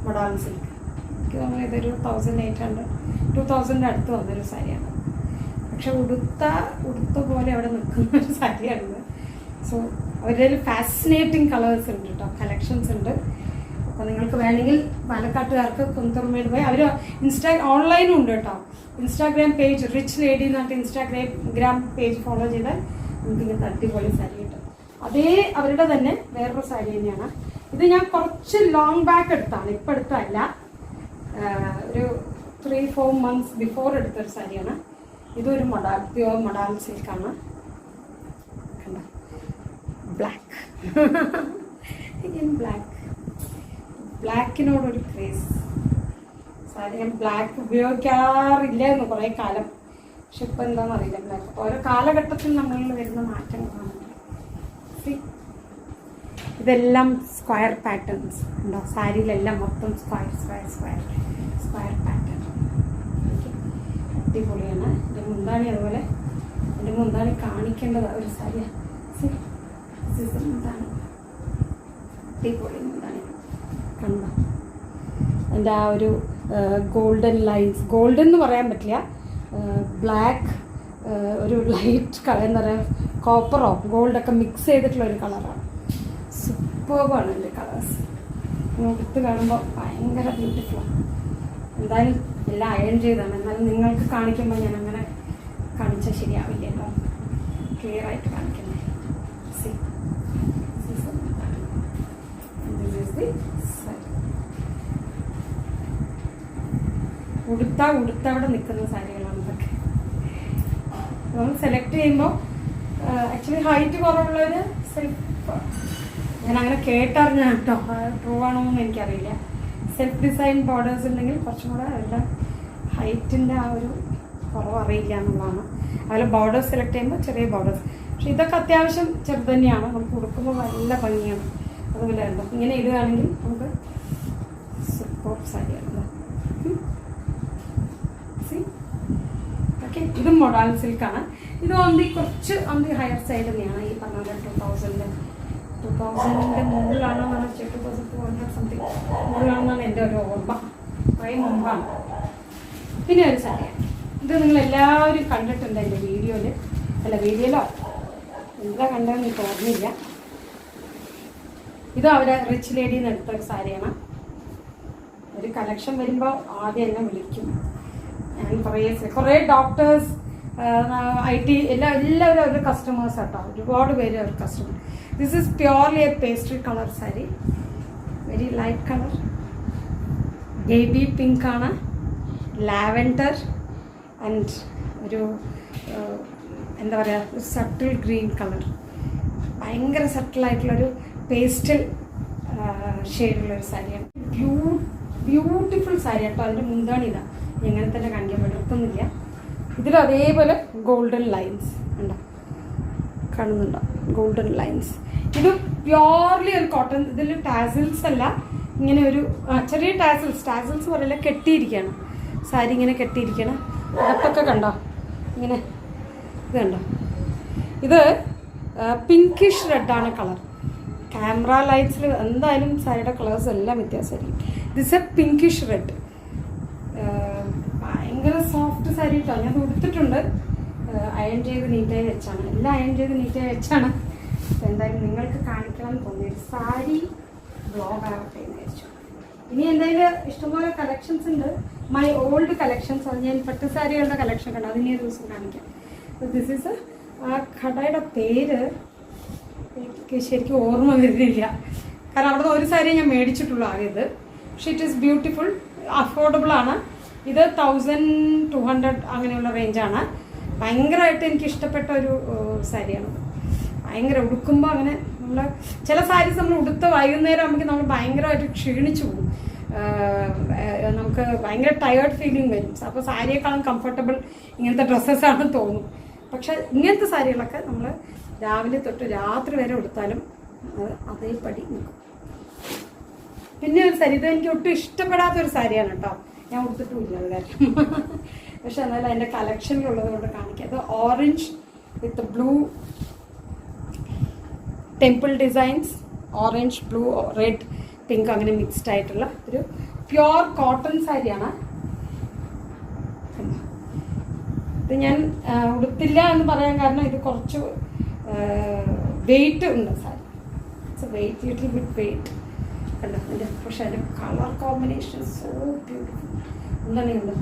മൊഡാൽ സിൽക്ക്. എനിക്ക് തോന്നുന്നു ഇതൊരു 1800 2000 അടുത്ത് വന്നൊരു സാരിയാണ്. പക്ഷെ ഉടുത്ത പോലെ അവിടെ നിൽക്കുന്ന ഒരു സാരിയാണിത്. സോ അവരുടെ ഫാസിനേറ്റിംഗ് കളേഴ്സ് ഉണ്ട് കേട്ടോ, കളക്ഷൻസ് ഉണ്ട്. അപ്പോൾ നിങ്ങൾക്ക് വേണമെങ്കിൽ പാലക്കാട്ടുകാർക്ക് കുന്തർമേട് പോയി അവർ ഓൺലൈനും ഉണ്ട് കേട്ടോ. ഇൻസ്റ്റാഗ്രാം പേജ് റിച്ച് ലേഡി എന്ന് പറഞ്ഞിട്ട് ഇൻസ്റ്റാഗ്രാം പേജ് ഫോളോ ചെയ്താൽ നമുക്ക് ഇങ്ങനത്തെ അടിപൊളി സാരി കിട്ടും. അതേ അവരുടെ തന്നെ വേറൊരു സാരി തന്നെയാണ്. ഇത് ഞാൻ കുറച്ച് ലോങ് ബാക്ക് എടുത്താണ്, ഇപ്പം എടുത്തല്ല. ഒരു 3-4 months ബിഫോർ എടുത്തൊരു സാരിയാണ്. ഇതൊരു പ്യുവർ മൊഡാൽ സിൽക്കാണ്. കണ്ടോ, ബ്ലാക്ക്. ബ്ലാക്കിനോടൊരു ക്രേസ്. സാരി ഞാൻ ബ്ലാക്ക് ഉപയോഗിക്കാറില്ലായിരുന്നു കുറേ കാലം. പക്ഷെ ഇപ്പം എന്താണെന്ന് അറിയില്ല, ബ്ലാക്ക് ഓരോ കാലഘട്ടത്തിൽ നമ്മളിൽ വരുന്ന മാറ്റങ്ങളാണ്. ഇതെല്ലാം സ്ക്വയർ പാറ്റേൺസ് ഉണ്ടോ സാരിയിലെല്ലാം, മൊത്തം സ്ക്വയർ പാറ്റേൺ. അടിപൊളിയാണ്. എൻ്റെ മുന്താണി അതുപോലെ. എൻ്റെ മുന്താണി കാണിക്കേണ്ടതാണ് ഒരു സാരിയാണ്. മുന്താണി അടിപൊളി മുന്താണി കണ്ടോ. എൻ്റെ ആ ഒരു ഗോൾഡൻ ലൈൻസ്, ഗോൾഡൻ എന്ന് പറയാൻ പറ്റില്ല, ബ്ലാക്ക്, ഒരു ലൈറ്റ് കളർ എന്താ പറയുക, കോപ്പറോ ഗോൾഡൊക്കെ മിക്സ് ചെയ്തിട്ടുള്ള ഒരു കളറാണ്. സൂപ്പർബാണ് എൻ്റെ കളേഴ്സ്. എടുത്ത് കാണുമ്പോൾ ഭയങ്കര ബ്യൂട്ടിഫുള്ളാണ്. എന്തായാലും എല്ലാം അയൺ ചെയ്താണ്. എന്നാലും നിങ്ങൾക്ക് കാണിക്കുമ്പോൾ ഞാൻ അങ്ങനെ കാണിച്ചാൽ ശരിയാവില്ലല്ലോ, ക്ലിയർ ആയിട്ട് കാണിക്കണ്ടേ. ഉടുത്തവിടെ നിൽക്കുന്ന സാരികളാണ് ഇതൊക്കെ. നമ്മൾ സെലക്ട് ചെയ്യുമ്പോൾ ആക്ച്വലി ഹൈറ്റ് കുറവുള്ളവർ ഞാൻ അങ്ങനെ കേട്ടറിഞ്ഞ കേട്ടോ, ട്രൂ ആണോ എന്ന് എനിക്കറിയില്ല. സെൽഫ് ഡിസൈൻ ബോർഡേഴ്സ് ഉണ്ടെങ്കിൽ കുറച്ചും കൂടെ അവരുടെ ഹൈറ്റിൻ്റെ ആ ഒരു കുറവ് അറിയില്ല എന്നുള്ളതാണ്. അതുപോലെ ബോർഡേഴ്സ് സെലക്ട് ചെയ്യുമ്പോൾ ചെറിയ ബോർഡേഴ്സ്. പക്ഷെ ഇതൊക്കെ അത്യാവശ്യം ചെറുത് തന്നെയാണ്, നമുക്ക് ഉടുക്കുമ്പോൾ നല്ല ഭംഗിയാണ്. അതുപോലെ ഉണ്ടോ ഇങ്ങനെ ഇടുകയാണെങ്കിൽ നമുക്ക് സൂപ്പർ സാരിയാണ്. ഓക്കെ, ഇതും മൊഡാൽ സിൽക്കാണ്. ഇത് കുറച്ച് ഹയർ സൈഡ് തന്നെയാണ്. ഈ പറഞ്ഞ 2000 മുകളിലാണെന്നാണ്, 2200 സംതിങ് മുകളിലാണെന്നാണ് എൻ്റെ ഒരു ഓർമ്മ. കുറേ മുമ്പാണ്. പിന്നെ ഒരു സാരിയാണ്. ഇത് നിങ്ങളെല്ലാവരും കണ്ടിട്ടുണ്ട് എൻ്റെ വീഡിയോയിലോ എന്താ കണ്ടതെന്ന് എനിക്ക് ഓർമ്മയില്ല. ഇത് അവരെ റിച്ച് ലേഡിന്ന് എടുത്തൊരു സാരിയാണ്. ഒരു കളക്ഷൻ വരുമ്പോൾ ആദ്യം എന്നെ വിളിക്കും. ഞാൻ കുറേ ഡോക്ടേഴ്സ്, IT എല്ലാവരും അവരുടെ കസ്റ്റമേഴ്സ് ആട്ടോ, ഒരുപാട് പേര് അവർ customer. This is purely a pastry colour sari, very light colour, baby pink ആണ്, ലാവൻഡർ ആൻഡ് ഒരു എന്താ പറയുക സട്ടിൽ ഗ്രീൻ കളർ, ഭയങ്കര സട്ടിലായിട്ടുള്ളൊരു പേസ്റ്റൽ ഷെയ്ഡുള്ളൊരു സാരിയാണ്. ബ്യൂട്ടിഫുൾ സാരി കേട്ടോ. അതിൻ്റെ മുന്താണി ഇതാ, എങ്ങനെ തന്നെ കാണിക്കാൻ പറ്റുന്നില്ല. ഇതിൽ അതേപോലെ ഗോൾഡൻ ലൈൻസ് ഉണ്ടോ, കാണുന്നുണ്ടോ ഗോൾഡൻ ലൈൻസ്. ഇത് പ്യോർലി ഒരു കോട്ടൺ. ഇതിൽ ടാസിൽസ് അല്ല, ഇങ്ങനെ ഒരു ചെറിയ ടാസിൽസ് പറയില്ല, കെട്ടിയിരിക്കുകയാണ് സാരി, ഇങ്ങനെ കെട്ടിയിരിക്കണം. അതൊക്കെ കണ്ടോ ഇങ്ങനെ, ഇത് കണ്ടോ, ഇത് പിങ്കിഷ് റെഡാണ് കളർ. ക്യാമറ ലൈറ്റ്സിൽ എന്തായാലും സാരിയുടെ കളേഴ്സ് എല്ലാം വ്യത്യാസമായിരിക്കും. ദിസ് എ പിങ്കിഷ് റെഡ്, ഭയങ്കര സോഫ്റ്റ് സാരി കേട്ടോ. ഞാൻ കൊടുത്തിട്ടുണ്ട്, അയൺ ചെയ്ത് നീറ്റായി വെച്ചാണ്, എല്ലാം അയൺ ചെയ്ത് നീറ്റായി വെച്ചാണ്. എന്തായാലും നിങ്ങൾക്ക് കാണിക്കണം എന്ന് തോന്നിയൊരു സാരി ബ്ലോഗ് ആവട്ടെ എന്ന് വിചാരിച്ചു. ഇനി എന്തായാലും ഇഷ്ടംപോലെ കളക്ഷൻസ് ഉണ്ട്, മൈ ഓൾഡ് കളക്ഷൻസ്. അത് ഞാൻ പട്ട് സാരികളുടെ കളക്ഷൻ കണ്ടു, അതിനെ ഒരു ദിവസം കാണിക്കാം. ദിസ് ഈസ് ആ കടയുടെ പേര് എനിക്ക് ശരിക്കും ഓർമ്മ വരുന്നില്ല, കാരണം അവിടുന്ന് ഒരു സാരി ഞാൻ മേടിച്ചിട്ടുള്ളൂ ആയത്. പക്ഷേ ഇറ്റ് ഈസ് ബ്യൂട്ടിഫുൾ, അഫോർഡബിൾ ആണ്. ഇത് 1200 അങ്ങനെയുള്ള റേഞ്ചാണ്. ഭയങ്കരമായിട്ട് എനിക്ക് ഇഷ്ടപ്പെട്ട ഒരു സാരിയാണ്. ഭയങ്കര ഉടുക്കുമ്പോൾ അങ്ങനെ നമ്മൾ ചില സാരീസ് നമ്മൾ ഉടുത്ത വൈകുന്നേരം ആകുമ്പോൾ നമ്മൾ ഭയങ്കരമായിട്ട് ക്ഷീണിച്ചു പോകും, നമുക്ക് ഭയങ്കര ടയേർഡ് ഫീലിംഗ് വരും. അപ്പോൾ സാരിയേക്കാളും കംഫർട്ടബിൾ ഇങ്ങനത്തെ ഡ്രസ്സസ്സാണെന്ന് തോന്നും. പക്ഷെ ഇങ്ങനത്തെ സാരികളൊക്കെ നമ്മൾ രാവിലെ തൊട്ട് രാത്രി വരെ ഉടുത്താലും അതേപടി നിൽക്കും. പിന്നെ ഒരു സാരി, ഇത് എനിക്ക് ഒട്ടും ഇഷ്ടപ്പെടാത്തൊരു സാരിയാണ് കേട്ടോ, ഞാൻ ഉടുത്തിട്ടുമില്ല അത് കാര്യം. പക്ഷെ എന്നാലും അതിൻ്റെ കളക്ഷനിലുള്ളത് കൊണ്ട് കാണിക്കാം. അത് ഓറഞ്ച് വിത്ത് blue temple designs, orange blue red pink അങ്ങനെ മിക്സ്ഡ് ആയിട്ടുള്ള ഒരു പ്യോർ കോട്ടൺ സാരിയാണ്. ഇത് ഞാൻ ഉടുത്തില്ല എന്ന് പറയാൻ കാരണം ഇത് കുറച്ച് വെയിറ്റ് ഉണ്ട് sari, it's weight, little bit weight കണ്ടോ അതിൻ്റെ. പക്ഷെ അതിൻ്റെ കളർ കോമ്പിനേഷൻ സോ ബ്യൂട്ടിഫുൾ, എന്താണ് ഉണ്ട്,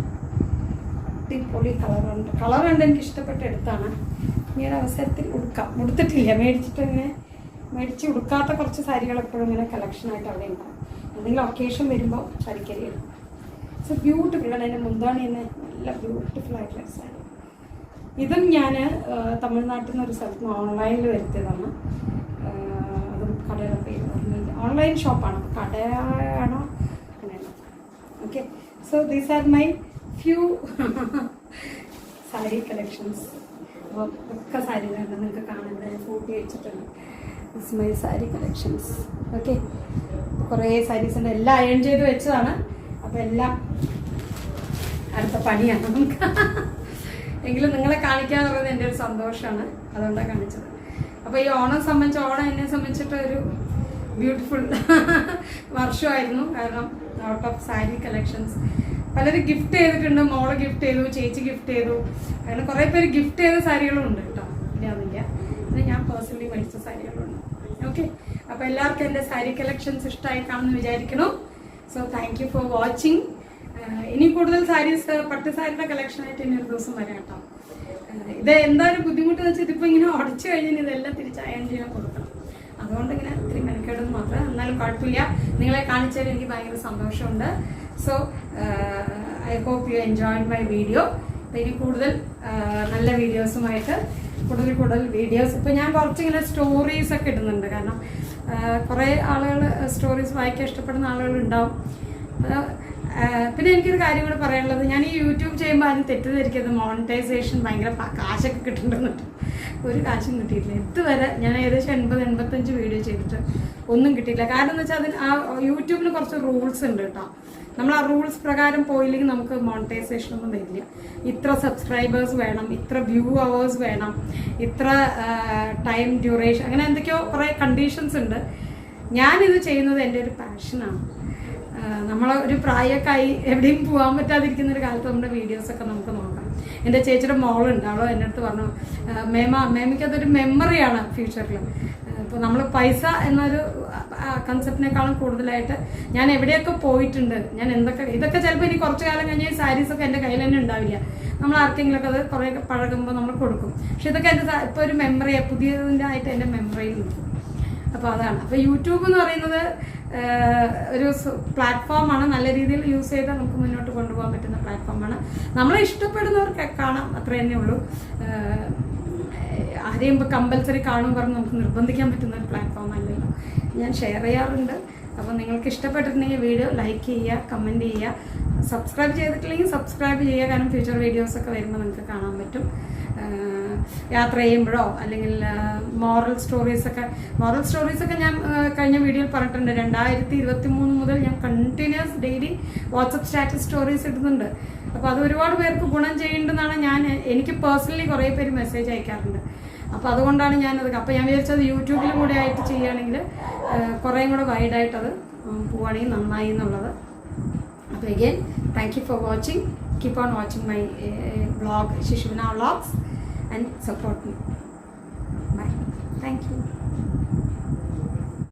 അടിപൊളി കളറുണ്ട്. കളറുണ്ട്, എനിക്ക് ഇഷ്ടപ്പെട്ട എടുത്താണ്. ഈ ഒരു അവസരത്തിൽ ഉടുത്തിട്ടില്ല, മേടിച്ച് ഉടുക്കാത്ത കുറച്ച് സാരികൾ എപ്പോഴും ഇങ്ങനെ കളക്ഷനായിട്ട് അവിടെ ഉണ്ടാകും. എന്തെങ്കിലും ഒക്കേഷൻ വരുമ്പോൾ സാരിക്കരി എടുക്കും. സോ ബ്യൂട്ടിഫുൾ ആണ്. അതിൻ്റെ മുന്താണി തന്നെ നല്ല ബ്യൂട്ടിഫുൾ ആയിട്ടുള്ള സാരി. ഇതും ഞാൻ തമിഴ്നാട്ടിൽ നിന്ന് ഒരു സ്ഥലത്ത് നിന്ന് ഓൺലൈനിൽ വരുത്തിയതാണ്. അതും കടയുടെ പേര് പറഞ്ഞില്ല, ഓൺലൈൻ ഷോപ്പാണ്, കടയാണോ അങ്ങനെയാണ്. Okay, so these are my few sari collections. അപ്പോൾ ഒക്കെ സാരികളുണ്ട്, നിങ്ങൾക്ക് കാണേണ്ടത് കൂട്ടി വെച്ചിട്ടുണ്ട്. This my sari collections. Okay, കുറേ സാരീസ് ഉണ്ട്, എല്ലാം അയൺ ചെയ്ത് വെച്ചതാണ്. അപ്പോൾ എല്ലാം അടുത്ത പണിയാണ് നമുക്ക്. എങ്കിലും നിങ്ങളെ കാണിക്കുക എന്ന് പറയുന്നത് എൻ്റെ ഒരു സന്തോഷമാണ്, അതുകൊണ്ടാണ് കാണിച്ചത്. അപ്പോൾ ഈ ഓണം സംബന്ധിച്ച്, ഓണം എന്നെ സംബന്ധിച്ചിട്ട് ഒരു ബ്യൂട്ടിഫുൾ വർഷമായിരുന്നു. കാരണം ഔട്ട് ഓഫ് സാരി കളക്ഷൻസ് പലരും ഗിഫ്റ്റ് ചെയ്തിട്ടുണ്ട്. മോള് ഗിഫ്റ്റ് ചെയ്തു, ചേച്ചി ഗിഫ്റ്റ് ചെയ്തു, അങ്ങനെ കുറേ പേര് ഗിഫ്റ്റ് ചെയ്ത സാരികളും ഉണ്ട് കേട്ടോ, ഇല്ലാന്നില്ല. പിന്നെ ഞാൻ പേഴ്സണലി മേടിച്ച സാരികളുണ്ട്. ഓക്കെ, അപ്പോൾ എല്ലാവർക്കും എൻ്റെ സാരി കളക്ഷൻസ് ഇഷ്ടമായി കാണുമെന്ന് വിചാരിക്കണം. So thank you for watching. ഇനി കൂടുതൽ സാരീസ്, പട്ട് സാരിയുടെ കളക്ഷനായിട്ട് ഇനി ഒരു ദിവസം വരാം കേട്ടോ. ഇത് എന്തായാലും ബുദ്ധിമുട്ട് വെച്ചാൽ ഇതിപ്പോൾ ഇങ്ങനെ ഉടച്ചു കഴിഞ്ഞാൽ ഇതെല്ലാം തിരിച്ച് അയൺ ചെയ്യാൻ കൊടുക്കണം. അതുകൊണ്ട് ഇങ്ങനെ ഇത്തിരി മെനക്കേടെന്ന് മാത്രം, എന്നാലും കുഴപ്പമില്ല. നിങ്ങളെ കാണിച്ചതിൽ എനിക്ക് ഭയങ്കര സന്തോഷമുണ്ട്. So I hope you enjoyed my video. അപ്പോൾ ഇനി കൂടുതൽ നല്ല വീഡിയോസുമായിട്ട് കൂടുതൽ വീഡിയോസ്. ഇപ്പോൾ ഞാൻ കുറച്ചിങ്ങനെ സ്റ്റോറീസ് ഒക്കെ ഇടുന്നുണ്ട്, കാരണം കുറേ ആളുകൾ സ്റ്റോറീസ് വായിക്കാൻ ഇഷ്ടപ്പെടുന്ന ആളുകളുണ്ടാവും. പിന്നെ എനിക്കൊരു കാര്യം കൂടെ പറയാനുള്ളത്, ഞാൻ ഈ യൂട്യൂബ് ചെയ്യുമ്പോൾ അതിന് തെറ്റിദ്ധരിക്കുന്നത് മോണിറ്റൈസേഷൻ ഭയങ്കര കാശൊക്കെ കിട്ടുന്നുണ്ട്. ഒരു കാശും കിട്ടിയിട്ടില്ല ഇതുവരെ. ഞാൻ ഏകദേശം 80-85 വീഡിയോ ചെയ്തിട്ട് ഒന്നും കിട്ടിയില്ല. കാരണം എന്ന് വെച്ചാൽ അതിന് ആ യൂട്യൂബിന് കുറച്ച് റൂൾസ് ഉണ്ട് കേട്ടോ. നമ്മൾ ആ റൂൾസ് പ്രകാരം പോയില്ലെങ്കിൽ നമുക്ക് മോണിറ്റൈസേഷൻ ഒന്നും വരില്ല. ഇത്ര സബ്സ്ക്രൈബേഴ്സ് വേണം, ഇത്ര വ്യൂ അവേഴ്സ് വേണം, ഇത്ര ടൈം ഡ്യൂറേഷൻ, അങ്ങനെ എന്തൊക്കെയോ കുറേ കണ്ടീഷൻസ് ഉണ്ട്. ഞാനിത് ചെയ്യുന്നത് എൻ്റെ ഒരു പാഷനാണ്. നമ്മളെ ഒരു പ്രായമൊക്കെ ആയി എവിടെയും പോകാൻ പറ്റാതിരിക്കുന്ന ഒരു കാലത്ത് നമ്മുടെ വീഡിയോസൊക്കെ നമുക്ക് നോക്കാം. എൻ്റെ ചേച്ചിയുടെ മോളുണ്ട്, അവൾ എൻ്റെ അടുത്ത് പറഞ്ഞു, മേമയ്ക്ക് അതൊരു മെമ്മറിയാണ് ഫ്യൂച്ചറിൽ. ഇപ്പോൾ നമ്മൾ പൈസ എന്നൊരു കൺസെപ്റ്റിനേക്കാളും കൂടുതലായിട്ട് ഞാൻ എവിടെയൊക്കെ പോയിട്ടുണ്ട്, ഞാൻ ഇതൊക്കെ ചിലപ്പോൾ ഇനി കുറച്ച് കാലം കഴിഞ്ഞ് സാരീസൊക്കെ എൻ്റെ കയ്യിൽ തന്നെ ഉണ്ടാവില്ല. നമ്മൾ ആർക്കെങ്കിലുമൊക്കെ അത് കുറേ പഴകുമ്പോൾ നമ്മൾ കൊടുക്കും. പക്ഷെ ഇതൊക്കെ എൻ്റെ ഇപ്പോൾ ഒരു മെമ്മറിയാണ്, പുതിയതിൻ്റെ ആയിട്ട് എൻ്റെ മെമ്മറിയിൽ നിൽക്കും. അപ്പോൾ അതാണ്. അപ്പോൾ യൂട്യൂബ് എന്ന് പറയുന്നത് ഒരു പ്ലാറ്റ്ഫോമാണ്. നല്ല രീതിയിൽ യൂസ് ചെയ്താൽ നമുക്ക് മുന്നോട്ട് കൊണ്ടുപോകാൻ പറ്റുന്ന പ്ലാറ്റ്ഫോമാണ്. നമ്മളെ ഇഷ്ടപ്പെടുന്നവർക്ക് കാണാം, അത്ര തന്നെ ഉള്ളൂ. ആരെയും ഇപ്പോൾ കമ്പൽസറി കാണും പറഞ്ഞ് നമുക്ക് നിർബന്ധിക്കാൻ പറ്റുന്ന ഒരു പ്ലാറ്റ്ഫോം അല്ലല്ലോ. ഞാൻ ഷെയർ ചെയ്യാറുണ്ട്. അപ്പോൾ നിങ്ങൾക്ക് ഇഷ്ടപ്പെട്ടിട്ടുണ്ടെങ്കിൽ വീഡിയോ ലൈക്ക് ചെയ്യുക, കമൻറ്റ് ചെയ്യുക. സബ്സ്ക്രൈബ് ചെയ്തിട്ടില്ലെങ്കിൽ സബ്സ്ക്രൈബ് ചെയ്യുക, കാരണം ഫ്യൂച്ചർ വീഡിയോസൊക്കെ വരുമ്പോൾ നിങ്ങൾക്ക് കാണാൻ പറ്റും. യാത്ര ചെയ്യുമ്പോഴോ അല്ലെങ്കിൽ മോറൽ സ്റ്റോറീസൊക്കെ ഞാൻ കഴിഞ്ഞ വീഡിയോയിൽ പറഞ്ഞിട്ടുണ്ട്. 2023 മുതൽ ഞാൻ continuous daily WhatsApp status stories ഇടുന്നുണ്ട്. അപ്പോൾ അത് ഒരുപാട് പേർക്ക് ഗുണം ചെയ്യുന്നുണ്ടെന്നാണ് എനിക്ക് പേഴ്സണലി കുറേ പേര് മെസ്സേജ് അയക്കാറുണ്ട്. അപ്പോൾ അതുകൊണ്ടാണ് ഞാനത്. അപ്പോൾ ഞാൻ വിചാരിച്ചത് യൂട്യൂബിലും കൂടെ ആയിട്ട് ചെയ്യുകയാണെങ്കിൽ കുറേയും കൂടെ വൈഡായിട്ടത് പോവുകയാണെങ്കിൽ നന്നായി എന്നുള്ളത്. അപ്പോൾ again thank you for watching. Keep on watching my vlog, Shishivana Vlogs, and support me. Bye. Thank you.